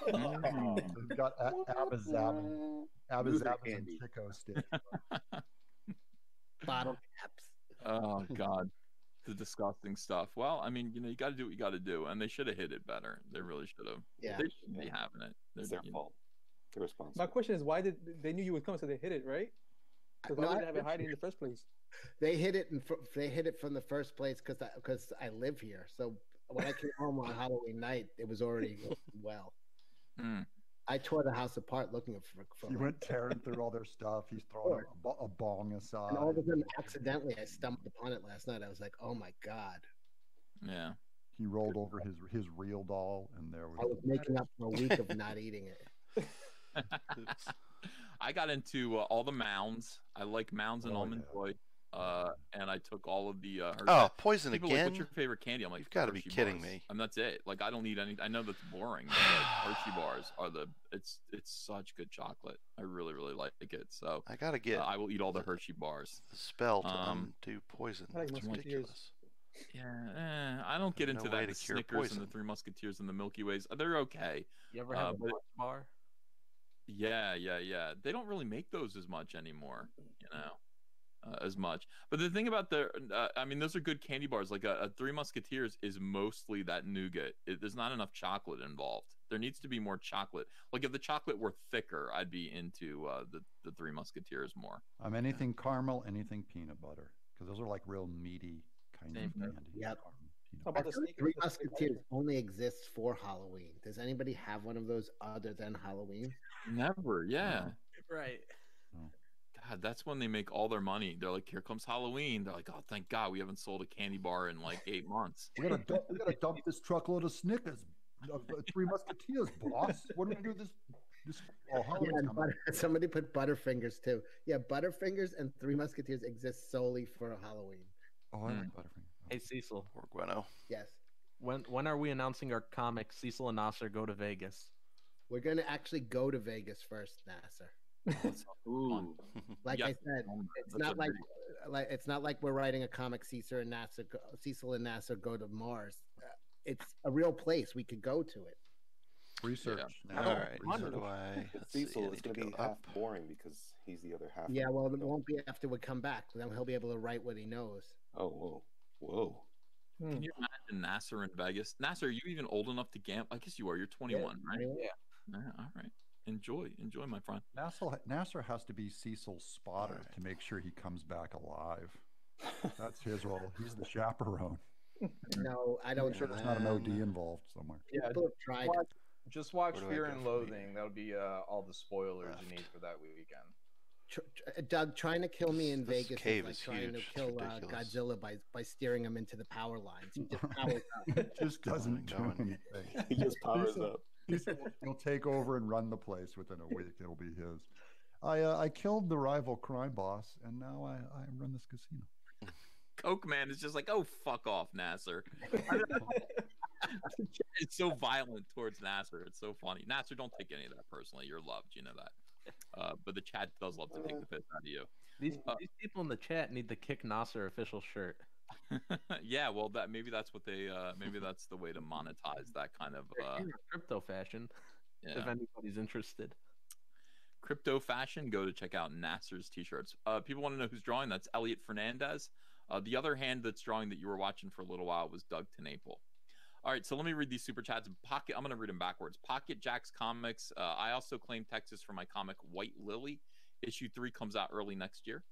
They've got Abba Zabbas and Chico sticks. Bottle caps. Oh God, the disgusting stuff. Well, I mean, you got to do what you got to do, and they should have hit it better. They really should have. Yeah, they shouldn't be having it. It's their fault. They're responsible. My question is, why did they knew you would come, so they hit it, right? Because why would they have it hiding in the first place? They hit it, and they hit it from the first place because I live here. So when I came home on Halloween night, it was already well. I tore the house apart looking for He went tearing through all their stuff. He's throwing a bong aside. And all of a sudden, accidentally, I stumbled upon it last night. I was like, "Oh my god!" Yeah. He rolled over his real doll, and there was. I was making up for a week of not eating it. I got into all the mounds. I like mounds and almond joy. And I took all of the poison people again. Like, what's your favorite candy? I'm like, you've got to be kidding me. And that's it. Like, I don't need any. I know that's boring. But like, Hershey bars are it's such good chocolate. I really like it. So I gotta get. I will eat all the Hershey bars. The spell to undo poison. That's ridiculous. Yeah, I don't get into that. The Snickers and the Three Musketeers and the Milky Ways, they're okay. You ever have a Mars bar? Yeah. They don't really make those as much anymore, as much. But the thing about I mean, those are good candy bars. Like a Three Musketeers is mostly that nougat. There's not enough chocolate involved. There needs to be more chocolate. Like if the chocolate were thicker, I'd be into the Three Musketeers more. Anything caramel, anything peanut butter, because those are like real meaty kind of candy. Yeah. Three Musketeers only exists for Halloween. Does anybody have one of those other than Halloween? Never. Yeah. No. Right. No. God, that's when they make all their money. They're like, here comes Halloween. They're like, oh, thank God we haven't sold a candy bar in like 8 months. We gotta dump this truckload of Snickers, Three Musketeers, boss. What are we gonna do this? Somebody put Butterfingers too. Yeah, Butterfingers and Three Musketeers exist solely for Halloween. Oh, I like Butterfingers. Hey, Cecil. Or Gueno. Yes. When are we announcing our comic Cecil and Nasser go to Vegas? We're going to actually go to Vegas first, Nasser. Ooh. Like I said, it's not like we're writing a comic Cecil and Nasser go to Mars. It's a real place. We could go to it. Research. Yeah. All right. Cecil is going to be half boring because he's the other half. Yeah, well, it won't be after we come back. Then he'll be able to write what he knows. Oh, whoa. Can you imagine Nasser in Vegas? Nasser, are you even old enough to gamble? I guess you are. You're 21, right? Yeah. All right. Enjoy, my friend. Nasser has to be Cecil's spotter to make sure he comes back alive. That's his role. He's the chaperone. No, I don't. Sure there's not an OD involved somewhere. Yeah, people have tried. Just watch Fear and Loathing. That'll be all the spoilers you need for that weekend. Doug, trying to kill me in Vegas is like trying to kill Godzilla by steering him into the power lines. He just powers up. It just doesn't do anything. He just powers up. He'll take over and run the place within a week. It'll be his. I killed the rival crime boss, and now I run this casino. Coke Man is just like, oh, fuck off, Nasser. It's so violent towards Nasser. It's so funny. Nasser, don't take any of that personally. You're loved. You know that. But the chat does love to take the piss out of you. These people in the chat need the Kick Nasser official shirt. Yeah, well, maybe that's what they maybe that's the way to monetize that kind of crypto fashion. Yeah. If anybody's interested. Crypto fashion, go to check out Nasser's t-shirts. People want to know who's drawing. That's Elliot Fernandez. The other hand that's drawing that you were watching for a little while was Doug Tenaple. All right, so let me read these super chats. I'm going to read them backwards. Pocket Jacks Comics. I also claim Texas for my comic White Lily. Issue 3 comes out early next year.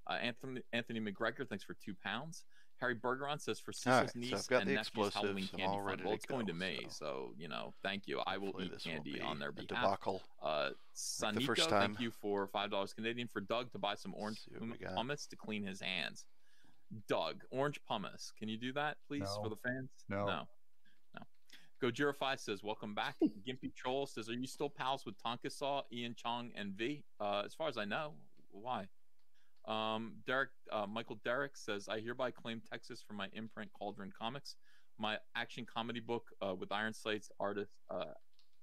Anthony McGregor, thanks for £2. Harry Bergeron says for Cecil's niece and nephew's Halloween candy fund. Well, it's going to me, so thank you. I will eat candy on their behalf. Debacle. Saniko, thank you for $5 Canadian for Doug to buy some orange pumice to clean his hands. Doug, orange pumice. Can you do that, please, for the fans? No. Gojirify says, welcome back. Gimpy Troll says, are you still pals with Tonka Saw, Ian Chong, and V? As far as I know. Why? Michael Derrick says, I hereby claim Texas for my imprint Cauldron Comics. My action comedy book with Iron Slate's artist,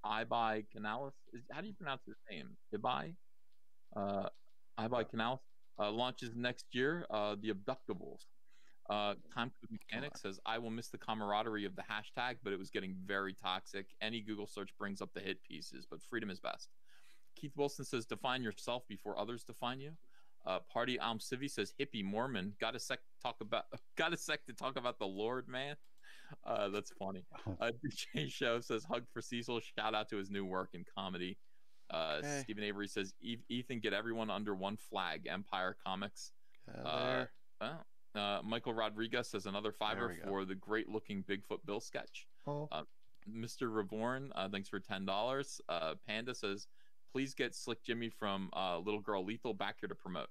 Ibai Canales. How do you pronounce his name? Ibai Canales. Launches next year. The Abductables. Time Code Mechanic says, I will miss the camaraderie of the hashtag, but it was getting very toxic. Any Google search brings up the hit pieces, but freedom is best. Keith Wilson says, define yourself before others define you. Party Civi says, hippie Mormon. Got a sec to talk about the Lord, man. That's funny. DJ Show says, hug for Cecil. Shout out to his new work in comedy. Stephen Avery says, Ethan, get everyone under one flag. Empire Comics. Michael Rodriguez says another $5 for the great looking Bigfoot Bill sketch. Mr. Reborn, thanks for $10. Panda says, please get Slick Jimmy from Little Girl Lethal back here to promote.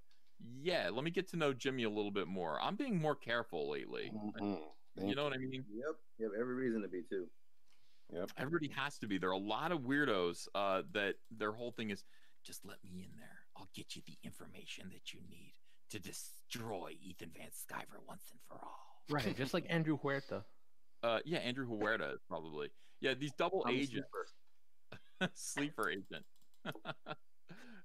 Yeah, let me get to know Jimmy a little bit more. I'm being more careful lately. You know what I mean? Yep. You have every reason to be too. Yep. Everybody has to be. There are a lot of weirdos that their whole thing is, just let me in there. I'll get you the information that you need to destroy Ethan Van Sciver once and for all. Right, just like Andrew Huerta. Yeah, Andrew Huerta probably. Yeah, these double agents. Sleeper agent.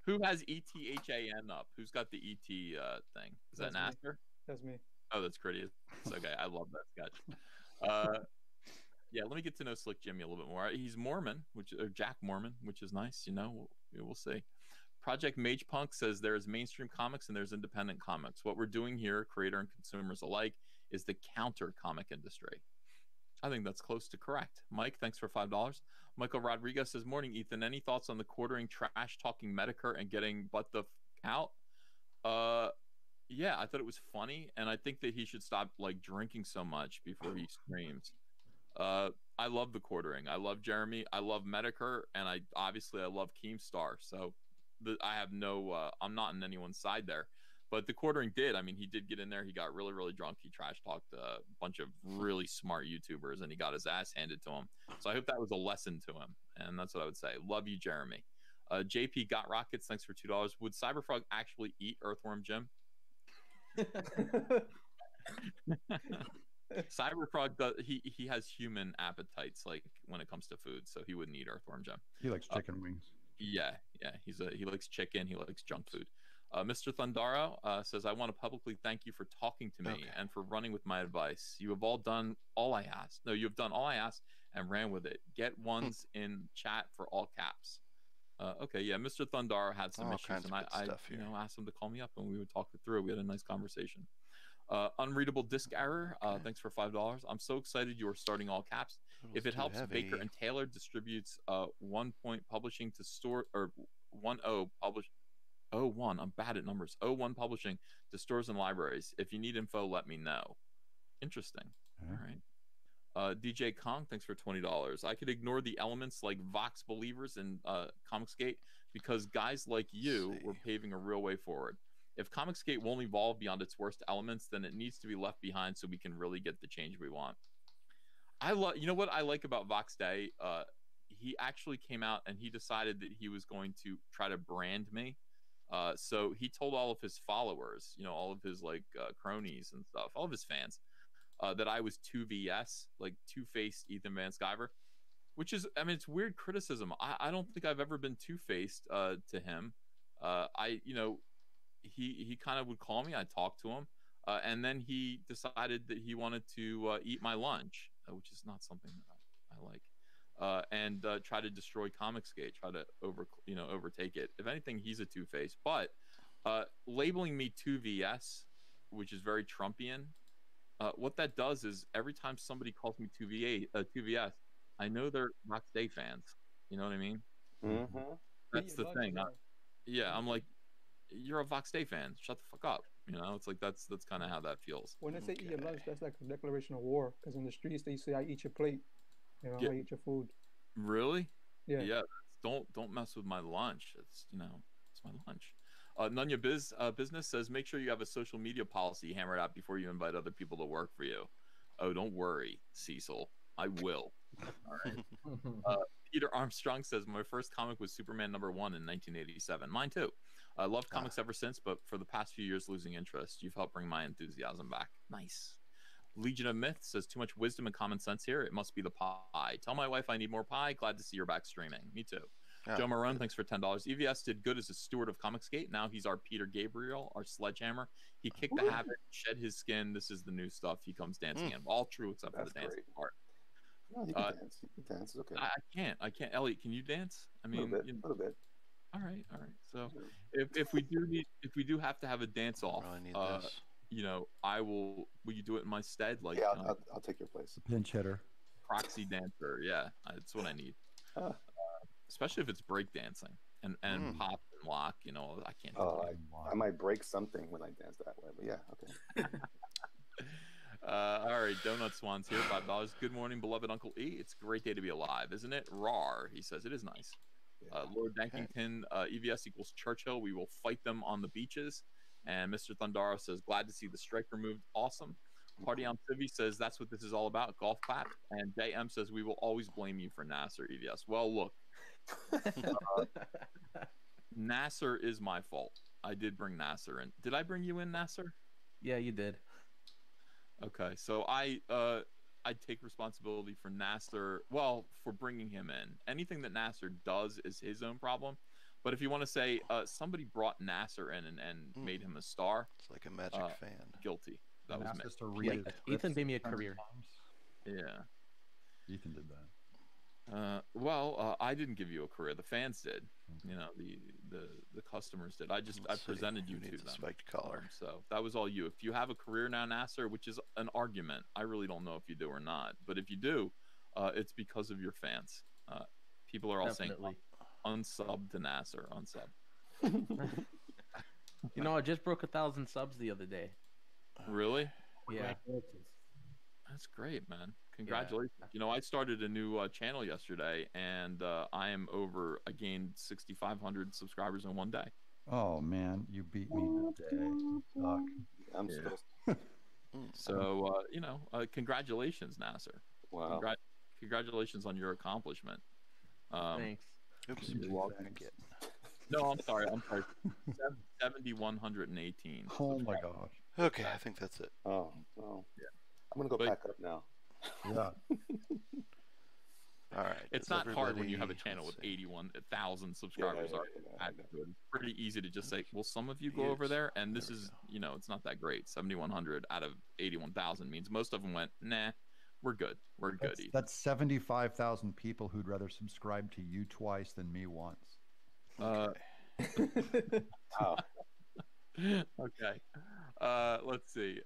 Who has ETHAN up? Who's got the ET thing? Is that Nasser? That's me. Oh, that's Critias. It's okay. I love that sketch. Yeah, let me get to know Slick Jimmy a little bit more. He's Mormon, or Jack Mormon, which is nice. You know, we'll see. Project Mage Punk says there's mainstream comics and there's independent comics. What we're doing here, creator and consumers alike, is the counter comic industry. I think that's close to correct. Mike, thanks for $5. Michael Rodriguez says, morning, Ethan. Any thoughts on the quartering, trash talking Medicare and getting butt the out? Yeah, I thought it was funny, and I think that he should stop like drinking so much before he screams. I love the quartering. I love Jeremy. I love Medicare, and I love Keemstar. So I have no. I'm not on anyone's side there. But the quartering did. I mean, he did get in there. He got really, really drunk. He trash talked a bunch of really smart YouTubers, and he got his ass handed to him. So I hope that was a lesson to him. And that's what I would say. Love you, Jeremy. JP Got Rockets, thanks for $2. Would Cyberfrog actually eat Earthworm Jim? Cyberfrog does. He has human appetites, like when it comes to food. So he wouldn't eat Earthworm Jim. He likes chicken wings. Yeah. He likes chicken. He likes junk food. Mr. Thundaro says, I want to publicly thank you for talking to me and for running with my advice. You have all done all I asked. No, you've done all I asked and ran with it. Get ones in chat for all caps. Okay, yeah, Mr. Thundaro had some issues, and I asked him to call me up, and we would talk it through. We had a nice conversation. Unreadable Disc Error, thanks for $5. I'm so excited you are starting all caps. If it helps, Baker and Taylor distributes 1 Point Publishing to store, or 1O publish. 01, I'm bad at numbers. 01 Publishing to stores and libraries. If you need info, let me know. Interesting. All right. DJ Kong, thanks for $20. I could ignore the elements like Vox Believers and Comicsgate because guys like you were paving a real way forward. If Comicsgate won't evolve beyond its worst elements, then it needs to be left behind so we can really get the change we want. You know what I like about Vox Day? He actually came out and he decided that he was going to try to brand me. So he told all of his followers, all of his cronies and stuff, all of his fans, that I was 2VS, like two-faced Ethan Van Sciver, which is, I mean, it's weird criticism. I don't think I've ever been two-faced to him. He kind of would call me, I'd talk to him, and then he decided that he wanted to eat my lunch, which is not something that I like. And try to destroy Comicsgate, try to overtake it. If anything, he's a two-face. But labeling me 2VS, which is very Trumpian, what that does is every time somebody calls me 2VS, I know they're Vox Day fans. You know what I mean? Mm-hmm. That's the thing. I'm like, you're a Vox Day fan. Shut the fuck up. It's like that's kind of how that feels. When they say eat your lunch, that's like a declaration of war. Because in the streets, they say, I eat your plate. I eat your food. Really? Yeah. Yeah. Don't mess with my lunch. It's my lunch. Nunya Business says, make sure you have a social media policy hammered out before you invite other people to work for you. Oh, don't worry, Cecil. I will. All right. Peter Armstrong says, my first comic was Superman #1 in 1987. Mine too. I loved comics ever since, but for the past few years, losing interest. You've helped bring my enthusiasm back. Nice. Legion of Myth says, too much wisdom and common sense here. It must be the pie. Tell my wife I need more pie. Glad to see her back streaming. Me too. Joe Marone, thanks for $10. EVS did good as a steward of Comicsgate. Now he's our Peter Gabriel, our sledgehammer. He kicked the habit, shed his skin. This is the new stuff. He comes dancing in. All true except for the dancing part. No, you can dance. You can dance. It's okay. I can't. Elliot, can you dance? I mean, a little bit. All right. So if we do have to have a dance off, will you do it in my stead? Like, I'll take your place. Pinch hitter. Proxy dancer. Yeah, that's what I need. Especially if it's break dancing and pop and lock. I can't. I might break something when I dance that way, but yeah, All right, Donut Swan's here, $5. Good morning, beloved Uncle E. It's a great day to be alive, isn't it? Rar, he says. It is nice. Lord Dankington, EVS equals Churchill. We will fight them on the beaches. And Mr. Thundara says, glad to see the strike removed. Awesome. Party on Civi says, that's what this is all about. Golf clap. And JM says, we will always blame you for Nasser, EVS. Well, look. Nasser is my fault. I did bring Nasser in. Did I bring you in, Nasser? Yeah, you did. Okay, so I take responsibility for Nasser. Well, for bringing him in. Anything that Nasser does is his own problem. But if you want to say somebody brought Nasser in and made him a star, it's like a Magic fan. Guilty. That was us to read Ethan gave me a career. Yeah. Ethan did that. Well, I didn't give you a career. The fans did. You know, the customers did. I presented you to them. Spiked collar. So that was all you. If you have a career now, Nasser, which is an argument, I really don't know if you do or not. But if you do, it's because of your fans. People are all saying unsub to Nasser, unsub. You know, I just broke 1,000 subs the other day. Really? Yeah. That's great, man. Congratulations. Yeah. You know, I started a new channel yesterday, and I am over, I gained 6,500 subscribers in one day. Oh, man, you beat me today. Suck. I'm so, you know, congratulations, Nasser. Wow. Congratulations on your accomplishment. Thanks. Oops, no, I'm sorry. 7,118. Oh, my gosh. Okay, I think that's it. Oh, well. Yeah. I'm going to go pack up now. Yeah. All right. It's not hard when you have a channel with 81,000 subscribers. It's pretty easy to just say, well, some of you go over there, and this is, you know, it's not that great. 7,100 out of 81,000 means most of them went, nah, we're good. We're good. That's 75,000 people who'd rather subscribe to you twice than me once. Okay. Okay. Let's see.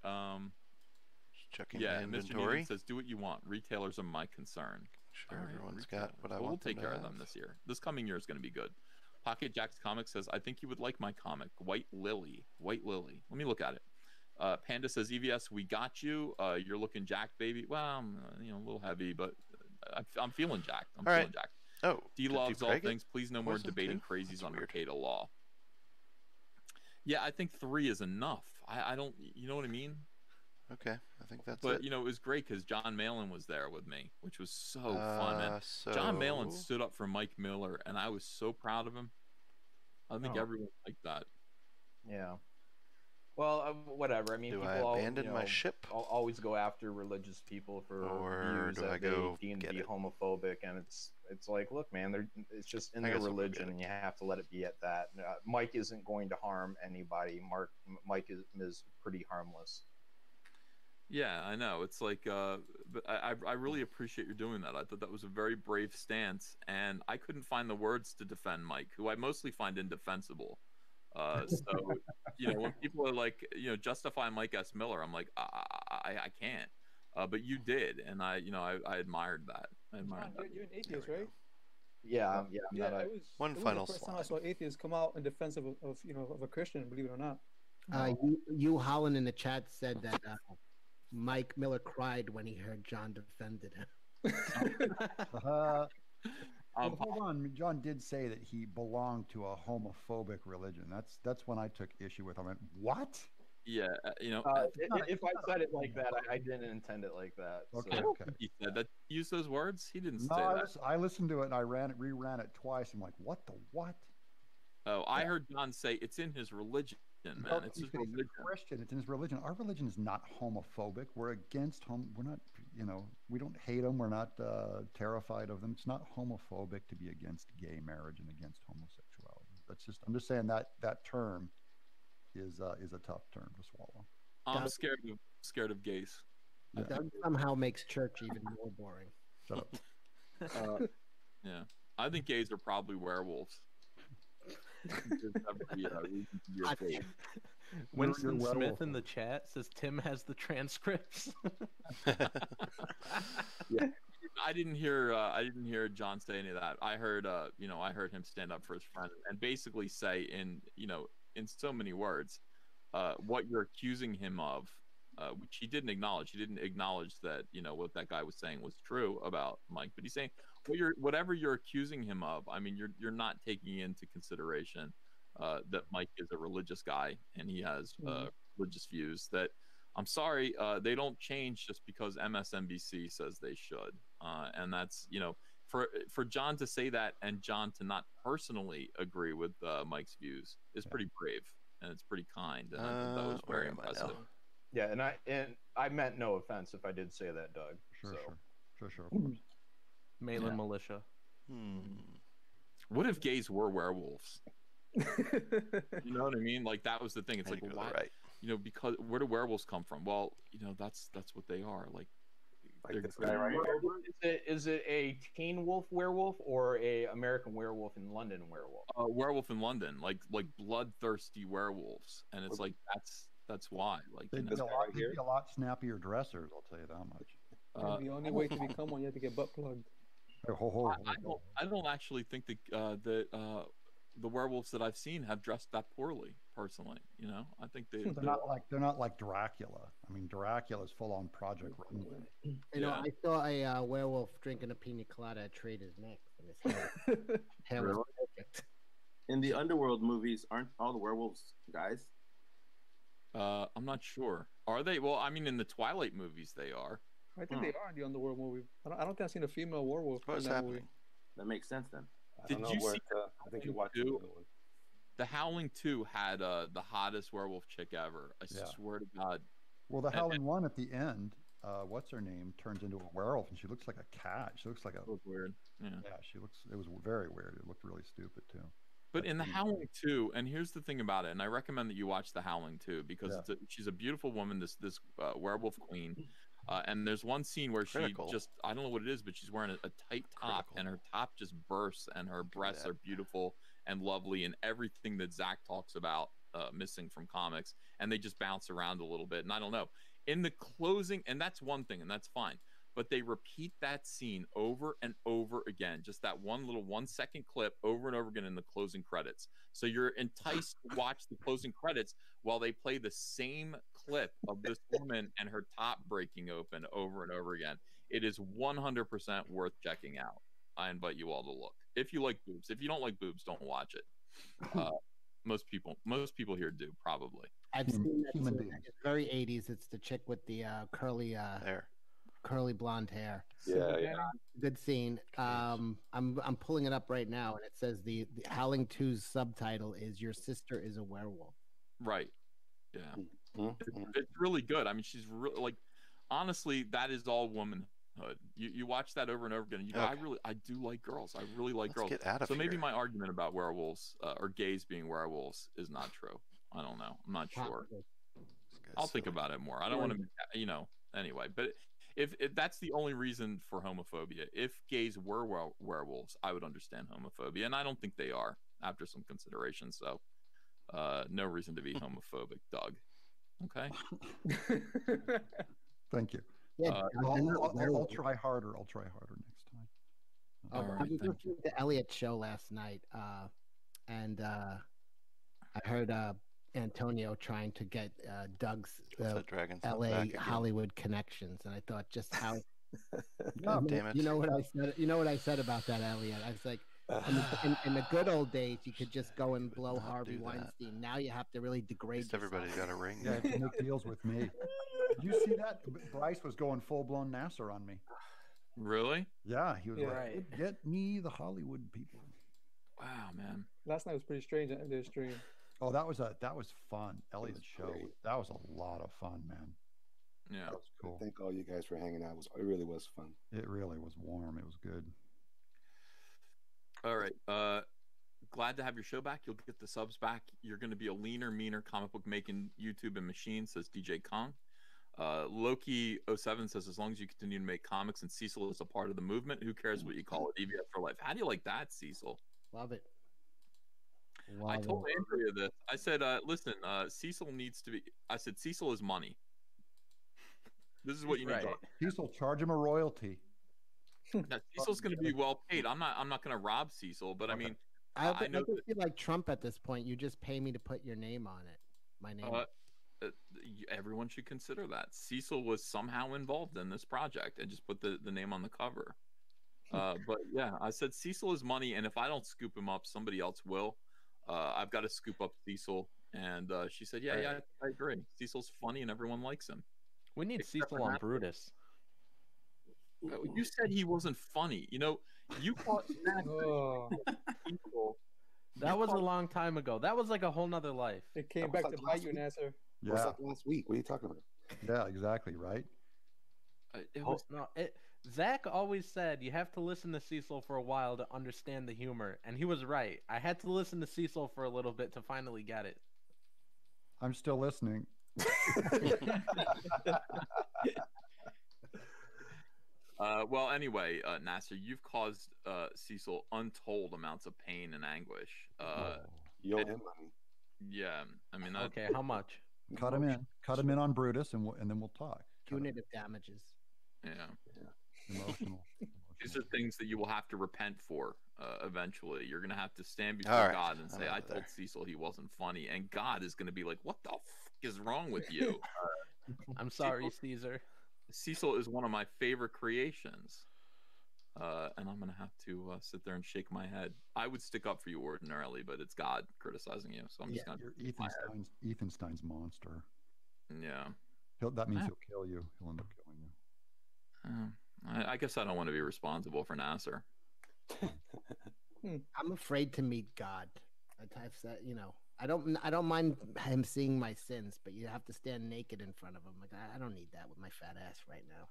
Checking the inventory. Mr. says, do what you want. Retailers are my concern. Sure, everyone's got what I want. We'll take care of them this year. This coming year is going to be good. Pocket Jack's Comics says, I think you would like my comic, White Lily. White Lily. Let me look at it. Panda says, EVS, we got you. You're looking jacked, baby. Well, I'm, you know, a little heavy, but I'm feeling jacked. I'm feeling jacked. Oh, D loves all things. Please no more debating crazies on Arcada Law. Yeah, I think 3 is enough. I don't, you know what I mean? Okay, I think that's but, it. you know, it was great because John Malin was there with me, which was so fun, man. John Malin stood up for Mike Miller, and I was so proud of him. I think everyone liked that. Yeah. Well, whatever. I mean, do people I abandon my ship? Always go after religious people for views that they deem to be homophobic, and it's like, look, man, it's just in their religion, and you have to let it be at that. Mike isn't going to harm anybody. Mike is pretty harmless. Yeah, I know. It's like, but I really appreciate you doing that. I thought that was a very brave stance, and I couldn't find the words to defend Mike, who I mostly find indefensible. So, you know, when people are like, you know, justify Mike S. Miller, I'm like, I can't. But you did, and I admired that. I admired that. You're an atheist, right? Yeah. One final slide. The first time I saw atheists come out in defense of a Christian, believe it or not. You Holland in the chat said that Mike Miller cried when he heard John defended him. Hold on, John did say that he belonged to a homophobic religion. That's when I took issue with him. I went, what? Yeah, you know, if I said it like that, I didn't intend it like that. Okay, so. okay. He said that. Use those words. He didn't say that. I listened to it and I reran it twice. I'm like, what the what? Oh, I heard John say it's in his religion. Man, it's his religion. Christian. It's in his religion. Our religion is not homophobic. We're against We're not, you know, we don't hate them. We're not terrified of them. It's not homophobic to be against gay marriage and against homosexuality. I'm just saying that term is a tough term to swallow. I'm scared of gays. Yeah. That somehow makes church even more boring. Shut up. Yeah, I think gays are probably werewolves. Winston Smith in the chat says Tim has the transcripts. Yeah. I didn't hear John say any of that. I heard him stand up for his friend and basically say in so many words what you're accusing him of which he didn't acknowledge. He didn't acknowledge that what that guy was saying was true about Mike. But he's saying, whatever you're accusing him of, I mean, you're not taking into consideration that Mike is a religious guy and he has religious views that. I'm sorry, they don't change just because MSNBC says they should, and that's for John to say that and John to not personally agree with Mike's views is pretty brave and it's pretty kind, and I think that was very impressive. Yeah, and I meant no offense if I did say that, Doug. Sure. Of course. Malin militia. What if gays were werewolves? You know what I mean? Like that was the thing. It's like, well, why? Right. Because where do werewolves come from? Well, that's what they are. Like this guy right here. Is it a teen wolf werewolf or a American werewolf in London werewolf? Werewolf in London, like bloodthirsty werewolves, and it's like that's why. Like they'd be a lot snappier dressers. I'll tell you that much. The only way to become one, you have to get butt plugged. I don't actually think that the werewolves that I've seen have dressed that poorly. Personally, I think they're not like Dracula. I mean, Dracula's full on Project Runway. I saw a werewolf drinking a pina colada at Trader's Next, and his hair was perfect. In the Underworld movies, aren't all the werewolves guys? I'm not sure. Are they? Well, I mean, in the Twilight movies, they are. I think they are in the Underworld movie. I don't think I've seen a female werewolf in that movie. That makes sense then. Did you see? I think you watched the other one. The Howling 2 had the hottest werewolf chick ever. I swear to God. Well, the Howling 1 at the end, what's her name, turns into a werewolf, and she looks like a cat. She looks like a. It was weird. Yeah. It was very weird. It looked really stupid too. But in the Howling 2, and here's the thing about it, and I recommend that you watch the Howling 2 because she's a beautiful woman, this werewolf queen. And there's one scene where she I don't know what it is, but she's wearing a tight top and her top just bursts and her breasts are beautiful and lovely and everything that Zach talks about missing from comics, and they just bounce around a little bit. And I don't know, in the closing, and that's one thing, and that's fine, but they repeat that scene over and over again, just that one little 1 second clip over and over again in the closing credits. So you're enticed to watch the closing credits while they play the same clip of this woman and her top breaking open over and over again. It is 100% worth checking out. I invite you all to look. If you like boobs. If you don't like boobs, don't watch it. Most people here do, probably. I've seen that too. It's very 80s. It's the chick with the curly hair. Curly blonde hair. Yeah. Good scene. I'm pulling it up right now, and it says the Howling 2's subtitle is "Your Sister is a Werewolf." Right. Yeah. It's really good. I mean, she's really like, honestly, that is all womanhood. You watch that over and over again. And I do like girls. I really like girls. Get out of so here. Maybe my argument about werewolves or gays being werewolves is not true. I don't know. I'm not sure. I'll think about it more. I don't want to, anyway, but if that's the only reason for homophobia, if gays were werewolves, I would understand homophobia, and I don't think they are after some consideration. So, no reason to be homophobic, Doug. Okay. Thank you. Yeah, I'll try harder. I'll try harder next time. I was listening to Elliot's show last night, and I heard Antonio trying to get Doug's LA Hollywood connections, and I thought just how. Damn it! You know what I said? You know what I said about that, Elliot? I was like, in the good old days, you could just go and blow Harvey Weinstein. Now you have to really degrade. Everybody's got a ring. Yeah, to make deals with me. Did you see that? Bryce was going full blown Nasser on me. Really? Yeah, he was like, "Get me the Hollywood people." Wow, man. Last night was pretty strange at their stream. Oh, that was fun. Elliot's show. That was a lot of fun, man. Yeah, that was cool. Thank all you guys for hanging out. It really was fun. It really was warm. It was good. All right. Glad to have your show back. You'll get the subs back. You're going to be a leaner, meaner comic book making YouTube and machine, says DJ Kong. Loki07 says, as long as you continue to make comics and Cecil is a part of the movement, who cares what you call it? EVF for life. How do you like that, Cecil? Love it. I told Andrea this. I said, listen, Cecil needs to be. I said, Cecil is money. This is what you need to. Cecil, charge him a royalty. Now, Cecil's going to be well paid. I'm not going to rob Cecil, but I mean, I know feel like Trump at this point. You just pay me to put your name on it. My name. everyone should consider that Cecil was somehow involved in this project and just put the name on the cover. But yeah, I said Cecil is money, and if I don't scoop him up, somebody else will. I've got to scoop up Cecil, and she said, "Yeah, I agree. Cecil's funny, and everyone likes him. We need Cecil on Brutus." You said he wasn't funny. You caught Cecil. That was a long time ago. That was like a whole nother life. It came back to bite you, Nasser. Yeah. It was like last week. What are you talking about? Yeah, exactly, right? Zach always said you have to listen to Cecil for a while to understand the humor, and he was right. I had to listen to Cecil for a little bit to finally get it. I'm still listening. Well, anyway, Nasser, you've caused Cecil untold amounts of pain and anguish. You owe him money. Yeah, I mean, okay, how much? Cut him in on Brutus, and then we'll talk. Punitive damages. Yeah. Emotional. These are things that you will have to repent for eventually. You're going to have to stand before God and say, I told Cecil he wasn't funny. And God is going to be like, what the is wrong with you? I'm sorry, Caesar. Cecil is one of my favorite creations. And I'm going to have to sit there and shake my head. I would stick up for you ordinarily, but it's God criticizing you. So I'm just going to... You're Ethan Stein's monster. Yeah. That means he'll kill you. He'll end up killing you. I guess I don't want to be responsible for Nasser. I'm afraid to meet God. I've said, I don't mind him seeing my sins, but you have to stand naked in front of him. Like I don't need that with my fat ass right now.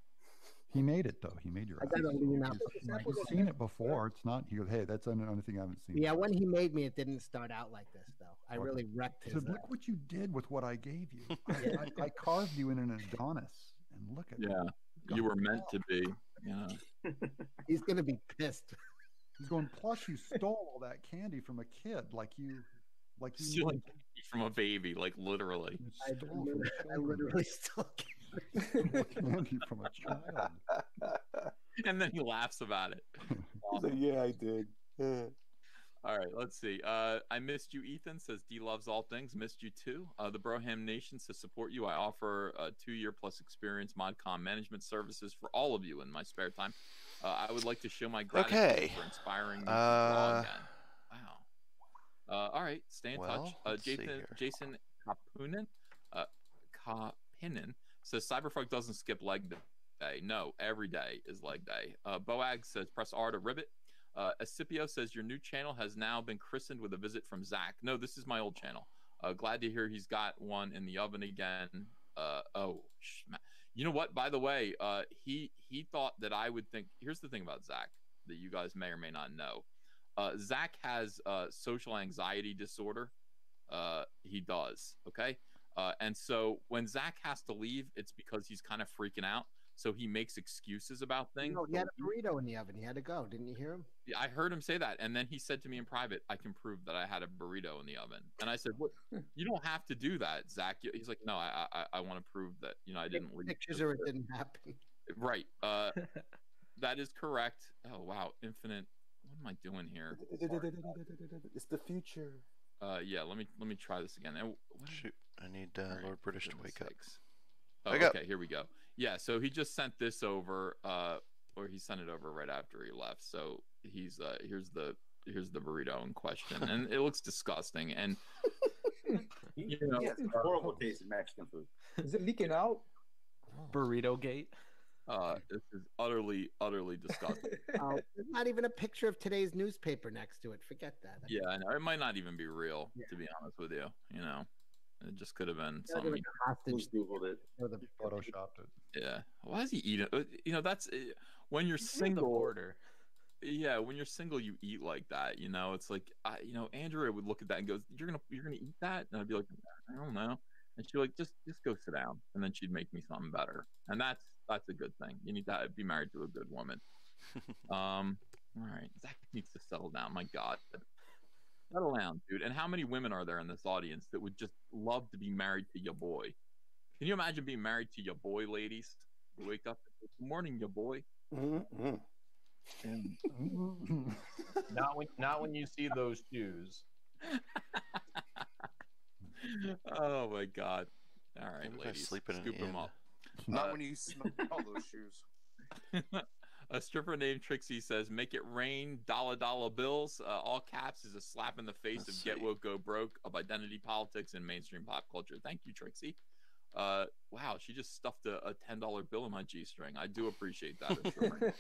He made it though. He made your. You've seen it before. It's not. He goes, hey, that's another thing I haven't seen. Yeah, when he made me, it didn't start out like this though. I really wrecked his. So look what you did with what I gave you. I carved you in an Adonis, and look at yeah. You were meant to be. Yeah. He's gonna be pissed. He's going. Plus, you stole all that candy from a kid, like you from a baby, like literally. I literally stole candy from a child. And then he laughs about it. Awesome. Yeah, I did. All right, let's see. I missed you, Ethan says D loves all things. Missed you too. The Broham Nation says support you. I offer 2-year plus experience ModCom management services for all of you in my spare time. I would like to show my gratitude for inspiring me to draw again. Wow. All right, stay in touch. Jason Kapunen says Cyberfuck doesn't skip leg day. No, every day is leg day. Boag says press R to ribbit. Escipio says your new channel has now been christened with a visit from Zach. No, this is my old channel. Glad to hear he's got one in the oven again. You know what? By the way, he thought that I would think. Here's the thing about Zach that you guys may or may not know. Zach has social anxiety disorder. He does. Okay. And so when Zach has to leave, it's because he's kind of freaking out. So he makes excuses about things. No, he had a burrito in the oven. He had to go. Didn't you hear him? I heard him say that. And then he said to me in private, I can prove that I had a burrito in the oven. And I said, what? You don't have to do that, Zach. He's like, no, I want to prove that, I didn't leave. Pictures or it didn't happen. Right. That is correct. Oh, wow. Infinite. What am I doing here? It's the future. Yeah, let me try this again. Shoot, I need Lord British to wake up. Oh, okay, here we go. Yeah, so he just sent this over, or he sent it over right after he left. So he's here's the burrito in question, and it looks disgusting. And it's horrible taste in Mexican food. Is it leaking out? Burrito gate. This is utterly disgusting. There's not even a picture of today's newspaper next to it. Forget that. Yeah, I know. It might not even be real, to be honest with you. It just could have been something. Like Googled it. Photoshopped it. Yeah. Why does he eat it? That's when you're single. Order. Yeah, when you're single, you eat like that. It's like, Andrea would look at that and goes, "You're gonna eat that?" And I'd be like, "I don't know." And she'd be like, "Just go sit down." And then she'd make me something better. And that's a good thing. You need to be married to a good woman. All right, Zach needs to settle down. My God. Settle down, dude. And how many women are there in this audience that would just love to be married to your boy? Can you imagine being married to your boy, ladies? You wake up, good morning, your boy. Mm-hmm. Not when you see those shoes. Oh my God. All right, ladies, sleeping scoop in them up. Not when you smell all those shoes. A stripper named Trixie says, "Make it rain, dollar bills." All caps is a slap in the face of "Get woke, go broke" of identity politics and mainstream pop culture. Thank you, Trixie. Wow, she just stuffed a $10 bill in my G-string. I do appreciate that.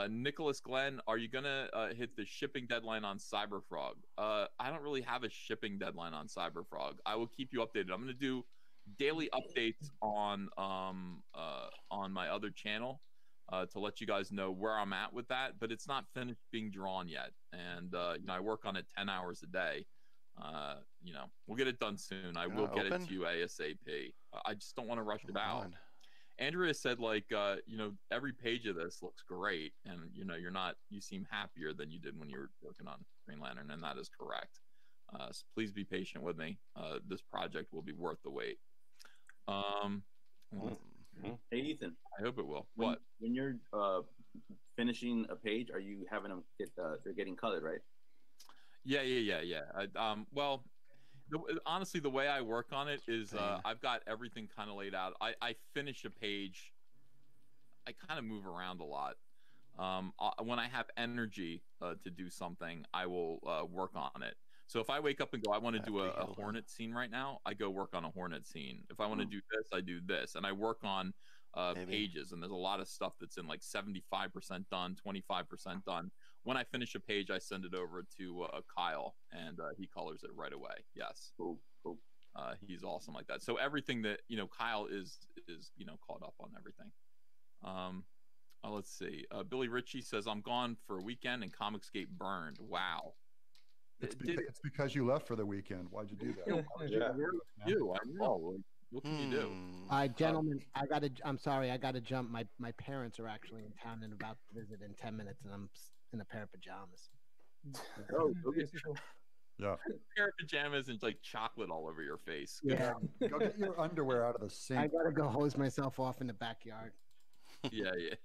Nicholas Glenn, are you gonna hit the shipping deadline on Cyberfrog? I don't really have a shipping deadline on Cyberfrog. I will keep you updated. I'm gonna do daily updates on my other channel to let you guys know where I'm at with that. But it's not finished being drawn yet, and I work on it 10 hours a day. We'll get it done soon. I will get it to you ASAP. I just don't want to rush it out. Andrea said, every page of this looks great, and you seem happier than you did when you were working on Green Lantern, and that is correct. So please be patient with me. This project will be worth the wait. Hey, Ethan. I hope it will. When you're finishing a page, are you having them they're getting colored, right? Yeah. Honestly, the way I work on it is I've got everything kind of laid out. I finish a page. I kind of move around a lot. When I have energy to do something, I will work on it. So if I wake up and go, I want to do a Hornet scene right now, I go work on a Hornet scene. If I want to do this, I do this. And I work on pages. And there's a lot of stuff that's in like 75% done, 25% done. When I finish a page, I send it over to Kyle, and he colors it right away. Yes. Cool. He's awesome like that. So everything that, Kyle is caught up on everything. Let's see. Billy Ritchie says, "I'm gone for a weekend and Comicsgate burned." Wow. It's because you left for the weekend. Why'd you do that? I know. What can you do? All right, gentlemen, I'm sorry, I gotta jump. My parents are actually in town and about to visit in 10 minutes, and I'm in a pair of pajamas. Oh, yeah. Pair of pajamas and like chocolate all over your face. Yeah. Go get your underwear out of the sink. I gotta go hose myself off in the backyard. Yeah.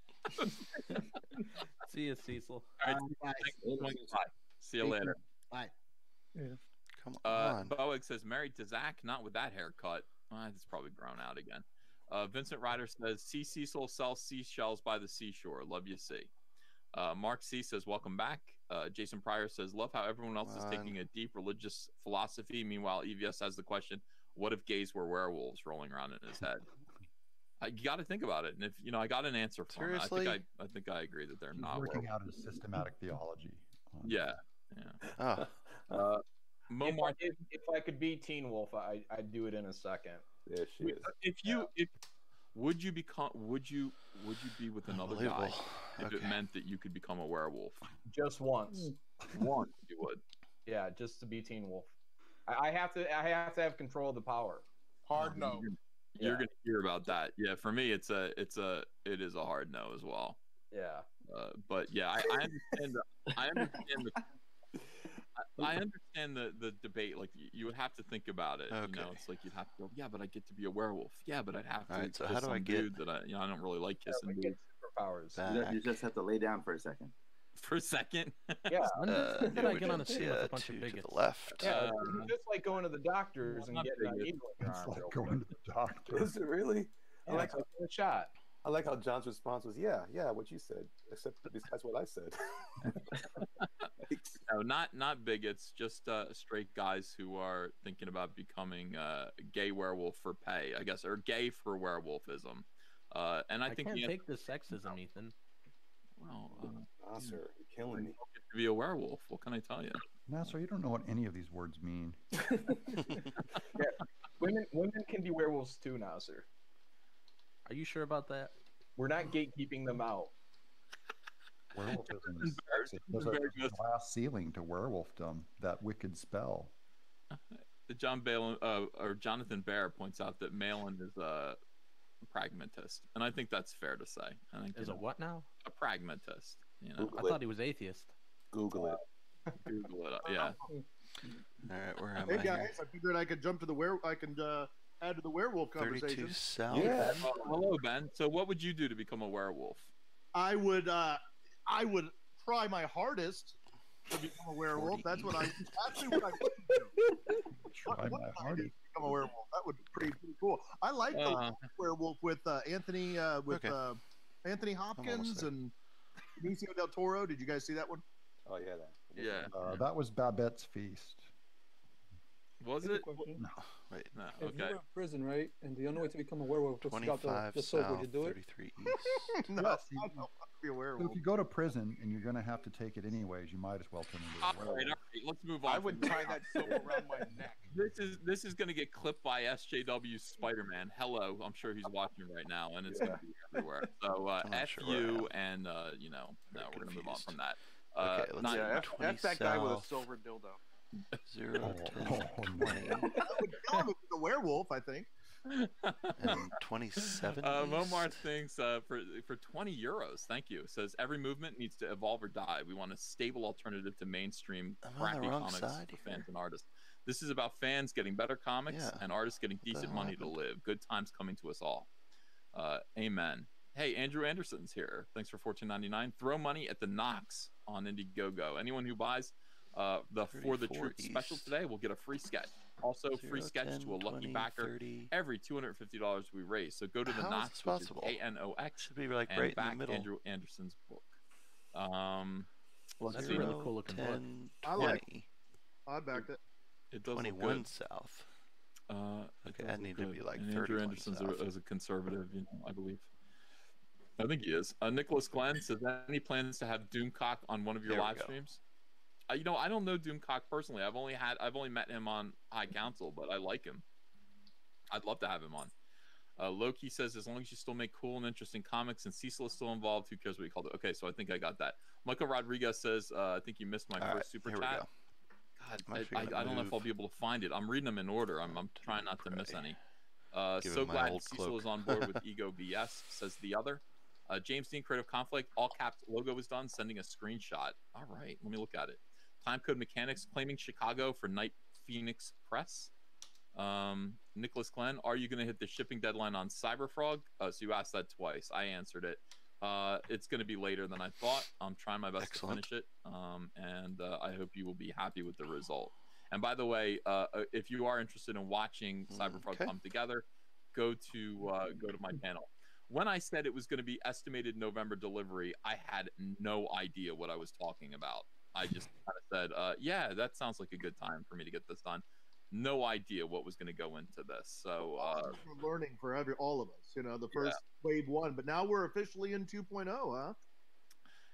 See you, Cecil. All right, bye. See you later. Bye. Yeah. Come on. Boeing says, "Married to Zach, not with that haircut." It's probably grown out again. Vincent Ryder says, "See Cecil sell seashells by the seashore. Love you, see." Mark C says, "Welcome back." Jason Pryor says, "Love how everyone else is taking a deep religious philosophy. Meanwhile, EVS has the question, what if gays were werewolves rolling around in his head?" You got to think about it. And if, I got an answer for him. I think I agree that they're not working out his systematic theology. Yeah. If I could be Teen Wolf, I'd do it in a second. There she is. Would you be with another guy if it meant that you could become a werewolf? Just once. Once you would. Yeah, just to be Teen Wolf. I have to have control of the power. Hard no. You're gonna hear about that. Yeah, for me, it is a hard no as well. Yeah. But yeah, I understand the debate. Like you would have to think about it. Okay. It's like you'd have to go, yeah, but I get to be a werewolf. Yeah, but I'd have to. All right, so kiss how do I some get dude that I don't really like kissing dudes. Superpowers. You just have to lay down for a second. For a second. Yeah. When did I get on a scene with a bunch of bigots? To the left. Yeah, it's just like going to the doctors and getting a needle in your arm. It's like going to the doctor. Is it really? Yeah, like a shot. I like how John's response was, yeah, what you said, except besides what I said. No, not bigots, just straight guys who are thinking about becoming gay werewolf for pay, I guess, or gay for werewolfism. And I think can't take the sexism, Ethan. Well, Nasser, you're killing me. To be a werewolf, what can I tell you? Nasser, you don't know what any of these words mean. Yeah, women can be werewolves too, Nasser. Are you sure about that? We're not gatekeeping them out. Werewolfism is there's a glass ceiling to werewolfdom, that wicked spell. Jonathan Baer points out that Malin is a pragmatist, and I think that's fair to say. I think is a what now? A pragmatist. I thought he was atheist. Google it. Google it. Yeah. All right, where am I? Hey guys, I figured I could jump to add to the werewolf conversation. 32 South. Yeah. Hello, Ben. So, what would you do to become a werewolf? I would try my hardest to become a werewolf. That's what I would do. Try my hardest. become a werewolf. That would be pretty cool. I like the werewolf with Anthony Anthony Hopkins and Benicio del Toro. Did you guys see that one? Oh yeah, Yeah. That was Babette's Feast. Was it? No. Wait, no. If you Okay. were in prison, right, and the only way to become a werewolf was to scout the soap, would you do it? 33 East. No, Yes, I don't want to be a So werewolf. if you go to prison and you're going to have to take it anyways, you might as well turn into a werewolf. All right, let's move on. I would tie that soap around my neck. This is going to get clipped by SJW Spider-Man. Hello, I'm sure he's watching right now, and it's going to be everywhere. So F sure you, and you know, no, we're going to move on from that. Okay, let's see. F that guy with a silver dildo. 0, 10, 20. That would kill him if he's a werewolf, I think. And 27. Momar thinks for 20 euros, thank you. Says every movement needs to evolve or die. We want a stable alternative to mainstream crappy comics for fans and artists. This is about fans getting better comics and artists getting decent money to live. Good times coming to us all. Amen. Hey, Andrew Anderson's here. Thanks for $14.99. Throw money at the Knox on Indiegogo. Anyone who buys the For the Truth special today will get a free sketch. Also, free sketch to a lucky backer every $250 we raise. So go to the Knox, which is KNOX, should be like and right back in the middle. Andrew Anderson's book. Well, that's a really cool looking book. I like it. I backed it. It does 21 look good. south. Okay, I need to be like and 31 Andrew Anderson's south. is a conservative, I believe. I think he is. Nicholas Glenn says, any plans to have Doomcock on one of your live streams? I don't know Doomcock personally. I've only met him on High Council, but I like him. I'd love to have him on. Loki says, as long as you still make cool and interesting comics and Cecil is still involved, who cares what you called it? Okay, so I think I got that. Michael Rodriguez says, I think you missed my first super chat. God, I don't know if I'll be able to find it. I'm reading them in order. I'm trying not to miss any. So glad Cecil is on board with Ego VS, says the other. James Dean, Creative Conflict, all caps logo is done, sending a screenshot. All right, let me look at it. Timecode Mechanics claiming Chicago for Night Phoenix Press. Nicholas Glenn, are you going to hit the shipping deadline on Cyberfrog? So you asked that twice. I answered it. It's going to be later than I thought. I'm trying my best to finish it, and I hope you will be happy with the result. And by the way, if you are interested in watching Cyberfrog come together, go to my panel. When I said it was going to be estimated November delivery, I had no idea what I was talking about. I just kind of said, yeah, that sounds like a good time for me to get this done. No idea what was going to go into this. So we're learning for all of us, the first wave 1, but now we're officially in 2.0, huh?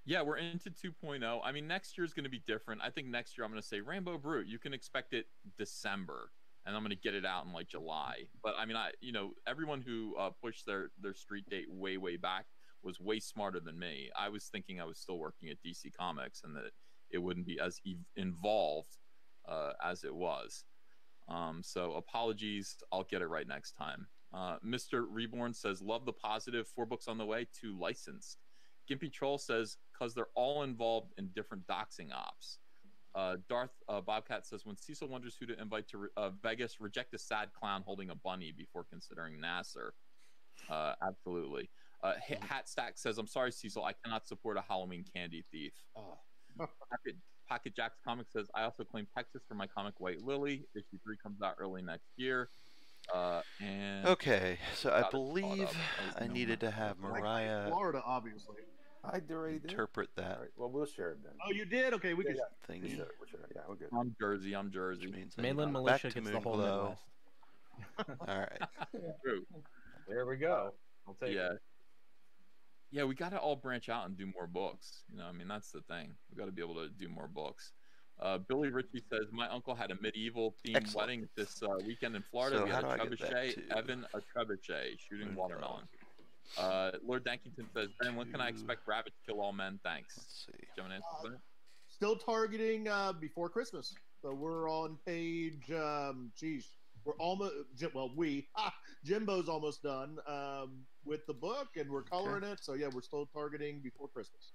Yeah, we're into 2.0. I mean, next year is going to be different. I think next year I'm going to say Rainbow Brute. You can expect it December, and I'm going to get it out in like July. But I mean, everyone who pushed their street date way back was way smarter than me. I was thinking I was still working at DC Comics and that it wouldn't be as involved as it was. So apologies. I'll get it right next time. Mr. Reborn says, love the positive. 4 books on the way, 2 licensed. Gimpy Troll says, because they're all involved in different doxing ops. Darth Bobcat says, when Cecil wonders who to invite to Vegas, reject a sad clown holding a bunny before considering Nasser. Absolutely. Hat Stack says, I'm sorry, Cecil, I cannot support a Halloween candy thief. Pocket Jacks Comics says, I also claim Texas for my comic White Lily. Issue 3 comes out early next year. And okay, so I believe I needed to have Mariah Florida, obviously. I already did. Interpret that. Right, well, we'll share it then. Oh, you did? Okay, we can thingy. We'll share it. Yeah, we're good. I'm Jersey. Which means Mainland militia gets the whole Midwest. All right. There we go. I'll take it. Yeah, we got to all branch out and do more books. I mean, that's the thing. We got to be able to do more books. Billy Ritchie says, my uncle had a medieval themed wedding this weekend in Florida. So we had a how do I get trebuchet, that to Evan a trebuchet shooting watermelon. Lord Dankington says, Ben, when can I expect Rabbit to kill all men? Thanks. Let's see. Do you have an answer for that? Still targeting before Christmas. So we're on page, we're almost, Jimbo's almost done with the book, and we're coloring it. So yeah, we're still targeting before Christmas.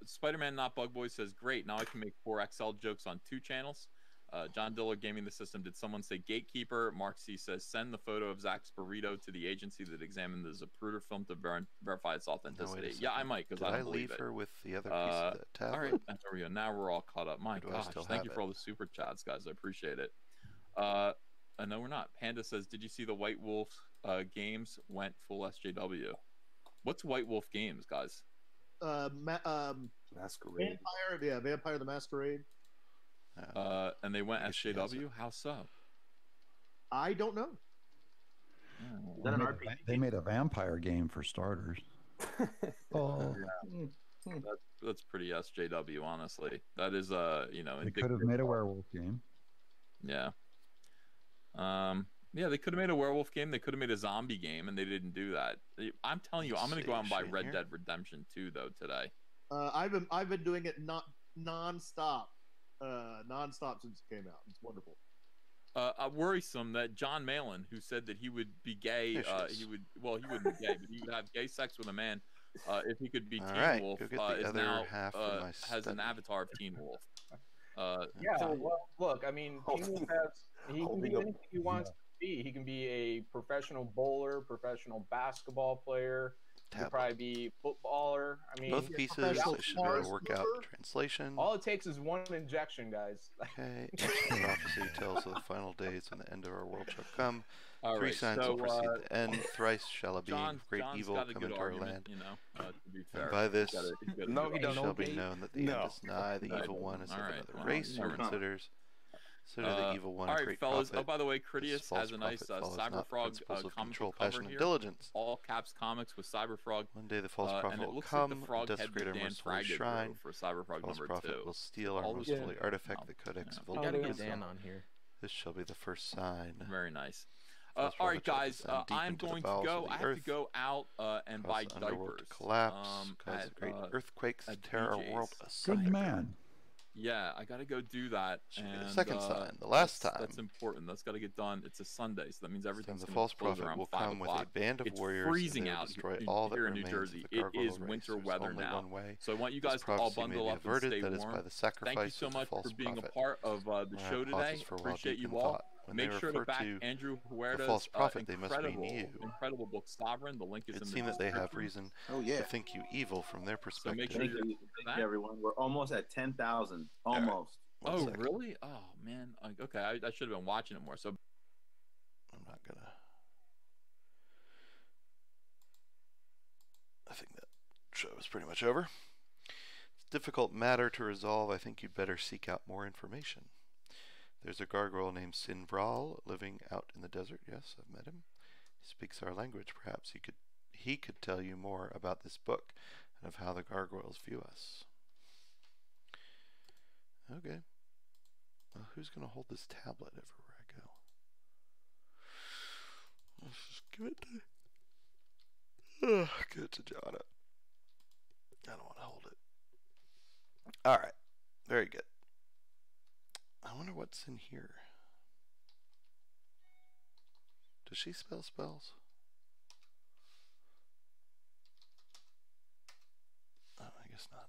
Spider-Man Not Bug Boy says, great, now I can make 4XL jokes on 2 channels. John Diller Gaming the System, did someone say gatekeeper? Mark C says, send the photo of Zach's burrito to the agency that examined the Zapruder film to verify its authenticity. Yeah, I might, because I don't believe leave her it. with the other piece of the tablet? All right, there we go. Now we're all caught up. My gosh, thank you for all the super chats, guys. I appreciate it. No, we're not. Panda says, "Did you see the White Wolf games went full SJW?" What's White Wolf games, guys? Masquerade. Vampire, yeah, Vampire the Masquerade. And they went SJW. How so? I don't know. They made a vampire game for starters. Oh, yeah. That's pretty SJW, honestly. That is they could have made a werewolf game. Yeah. Yeah, they could have made a werewolf game. They could have made a zombie game, and they didn't do that. I'm telling you, I'm going to go out and buy Red Dead Redemption 2 though today. I've been doing it nonstop since it came out. It's wonderful. Worrisome that John Malin, who said that he would be gay, he wouldn't be gay, but he would have gay sex with a man if he could be Teen Wolf. Is now has an avatar of Teen Wolf. Well, look, I mean, Teen Wolf he can be anything he wants to be. He can be a professional bowler, professional basketball player. He could probably be footballer. I mean, both pieces. I should be able to work out translation. All it takes is one injection, guys. Okay. Prophecy tells of the final days when the end of our world shall come. All Three right, signs so, will precede the end. Thrice shall a being of great John's evil got a come good into our argument, land. you know, to be fair. And by this he it shall be known that the end is nigh. The evil one is of another race who considers the evil one a great fellas. prophet. Oh, by the way, Critias has a nice Cyberfrog comic control, cover passion, here. and diligence. All caps comics with Cyberfrog. One day the false prophet and it will looks come, like the frog desecrate our Dan merciful Fraggett shrine. for Cyberfrog False number prophet 2. will steal our most holy artifact, the Codex We Vulgaris. gotta get Dan on here. This shall be the first sign. Very nice. False All right, prophet shall guys. descend deep I'm into the going to bowels go. of the I have to earth, go out and buy cause the underworld to diapers. collapse, cause At, great earthquakes to at tear our BJ's. world Good asunder. man. Yeah, I gotta go do that. Should be And the second sign. The last time. That's important. That's got to get done. It's a Sunday, so that means everything's the gonna false close prophet around will 5 come with o'clock. a band of It's warriors, freezing and they will out destroy here, all that here in remains New Jersey. of the It gargoyle is race. winter There's weather only now. one way. So I want you This guys to all prophecy may bundle be up and averted, stay that is warm. by the sacrifice Thank you so of the much false for being prophet. a part of the Our show today. pauses for a while Appreciate deep you in all. thought. When Make they sure to refer back to Andrew the Huerta's false prophet, they must mean you. incredible book Sovereign. The link is It in the seems that they have description. reason to think you evil from their So perspective. make sure Thank you, everyone. We're almost at 10,000. Almost. Oh, really? Oh, man. Okay, I should have been watching it more. So I'm not gonna. I think that show is pretty much over. It's a difficult matter to resolve. I think you'd better seek out more information. There's a gargoyle named Sinbral living out in the desert. Yes, I've met him. He speaks our language. Perhaps he could tell you more about this book and of how the gargoyles view us. Okay. Well, who's going to hold this tablet everywhere I go? Let's just give it to Jonna. I don't want to hold it. All right. Very good. I wonder what's in here. Does she spell spells? Oh, I guess not.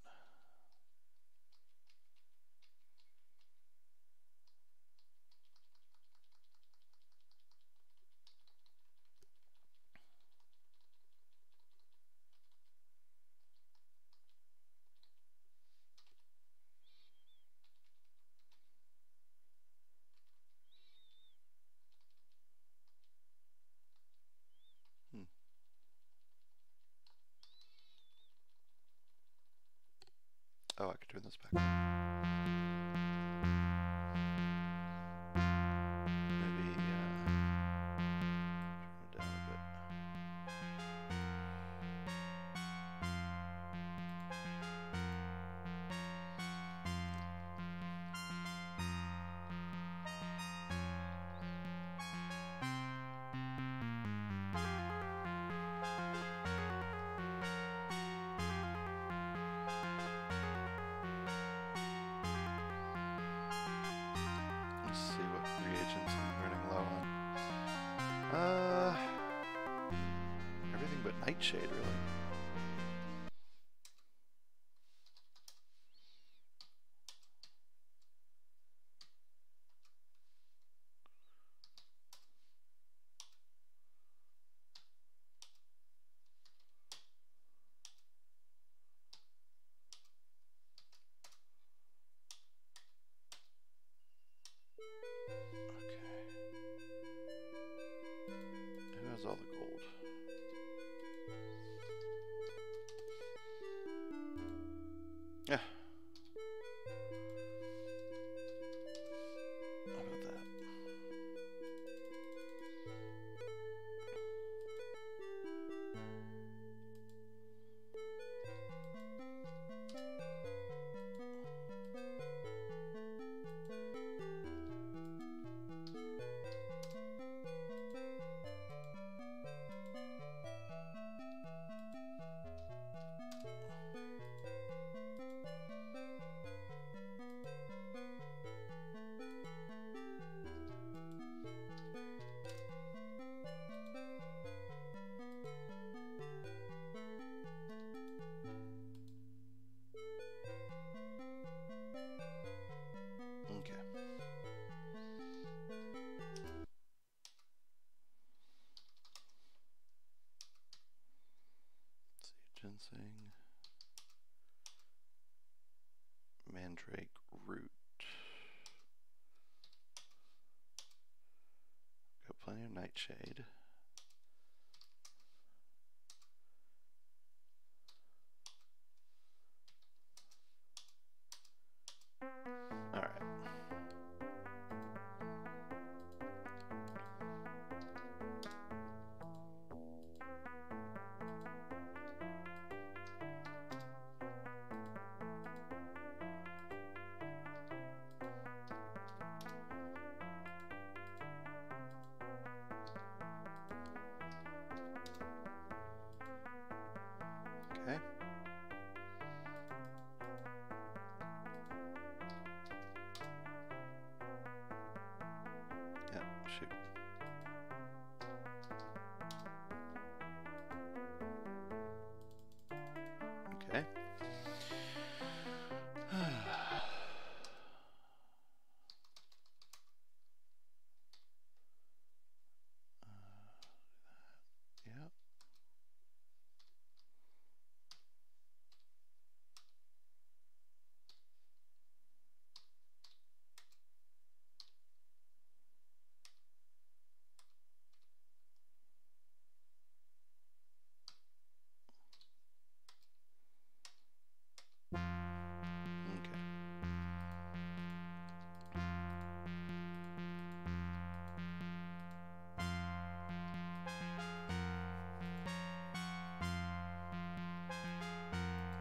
Oh, I could turn this back. Maybe turn it down a bit. Let's see what reagents I'm running low on. Everything but Nightshade, really. Okay. Yeah. How about that? Okay. Let's see, ginseng, mandrake root. Got plenty of nightshade. All right. Okay. Yeah, shoot. Okay. Yeah. Okay.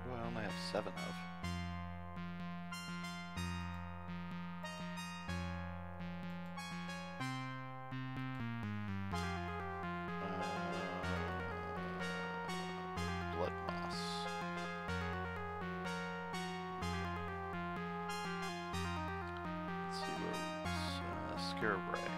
What do I only have 7 of? Blood moss. Let's see what was scarabray.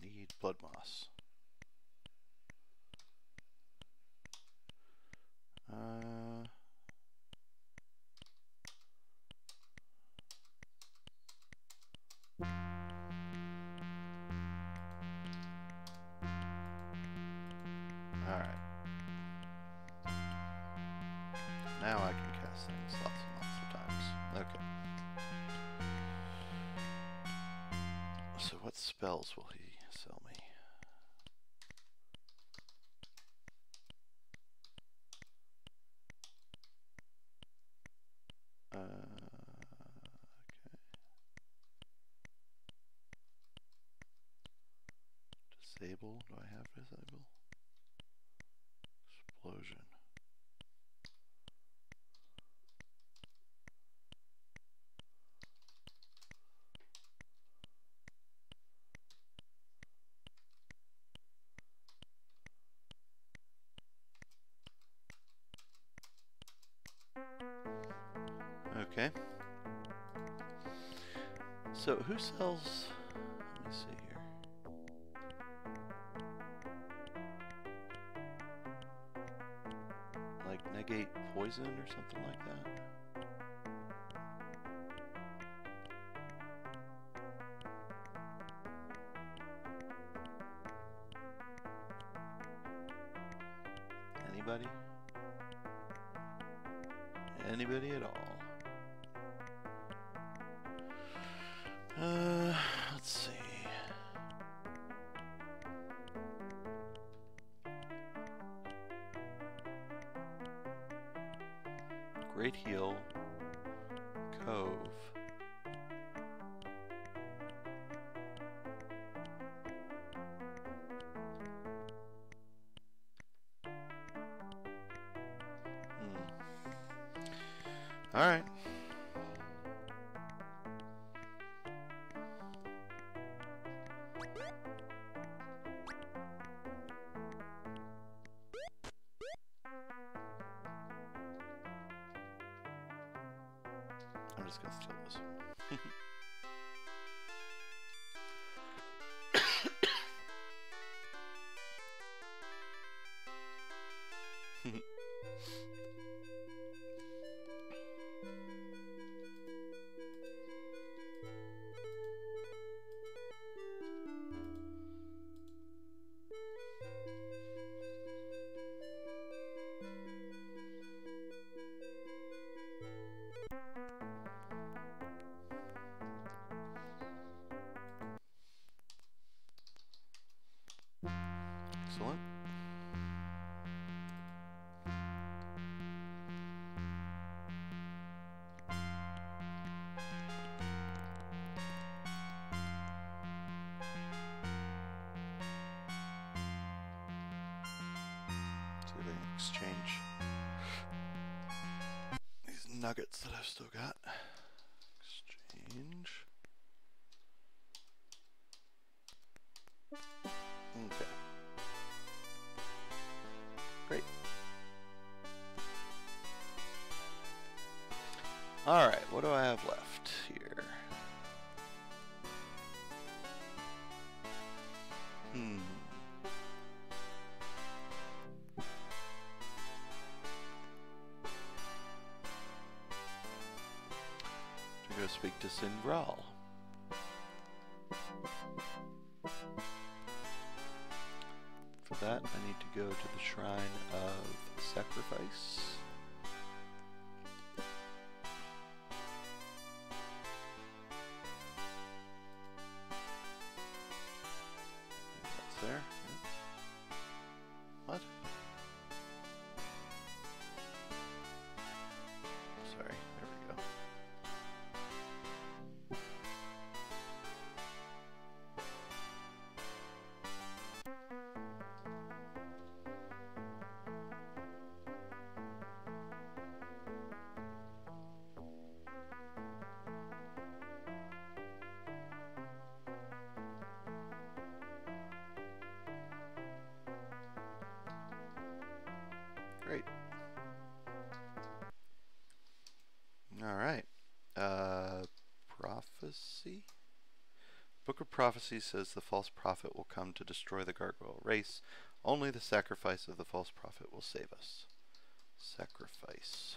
I need blood moss. Alright. Now I can cast things lots and lots of times. Okay. So what spells will he sell me? Okay. Disable. Do I have disable? Explosion. Okay. So who sells? Let me see here. Like negate poison or something like that. Anybody? Anybody at all? Let's see. Great Heel, Cove. All right. I'm just gonna steal this. Excellent. See if I can exchange these nuggets that I've still got. Exchange. Okay. Great. Alright, what do I have left here? To go speak to Sinbral. For that, I need to go to the Shrine of Sacrifice. That's there. Yep. What? Sorry, there we go. Great. All right. Prophecy? Book of Prophecy says the false prophet will come to destroy the gargoyle race. Only the sacrifice of the false prophet will save us. Sacrifice.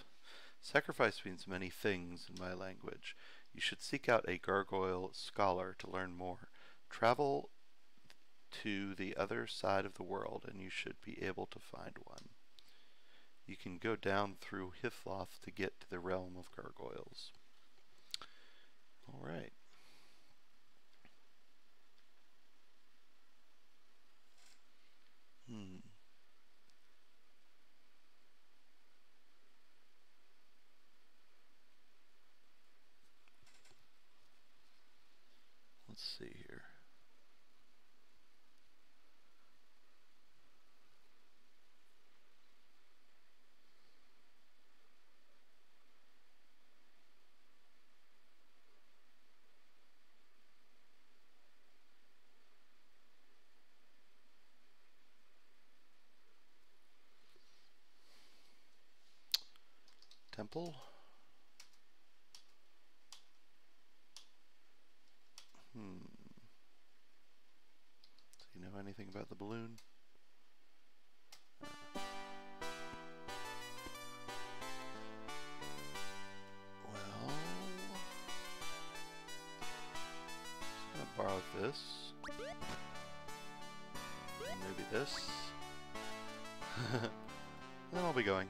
Sacrifice means many things in my language. You should seek out a gargoyle scholar to learn more. Travel to the other side of the world and you should be able to find one. You can go down through Hithloth to get to the realm of gargoyles. Alright. Let's see here. Temple. anything about the balloon. Well, I'm gonna borrow this. And maybe this. Then I'll be going.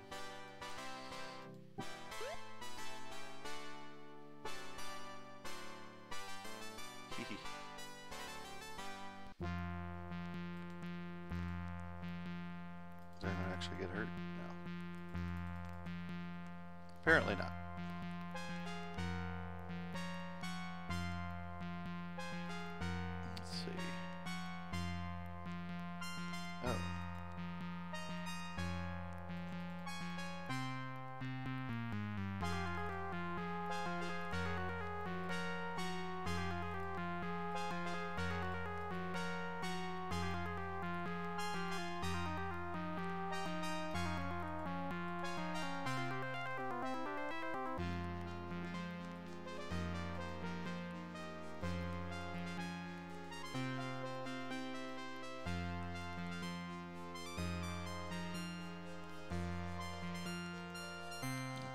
Does anyone actually get hurt? No. Apparently not. Let's see. Oh.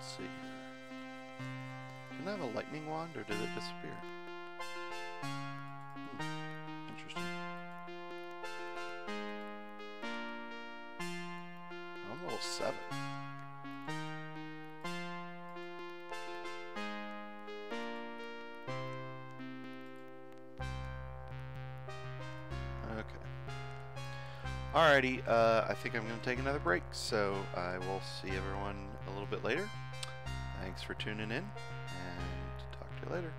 Let's see here. Didn't I have a lightning wand, or did it disappear? Interesting. I'm level 7. Okay. Alrighty, I think I'm going to take another break, so I will see everyone a little bit later. Thanks for tuning in, and talk to you later.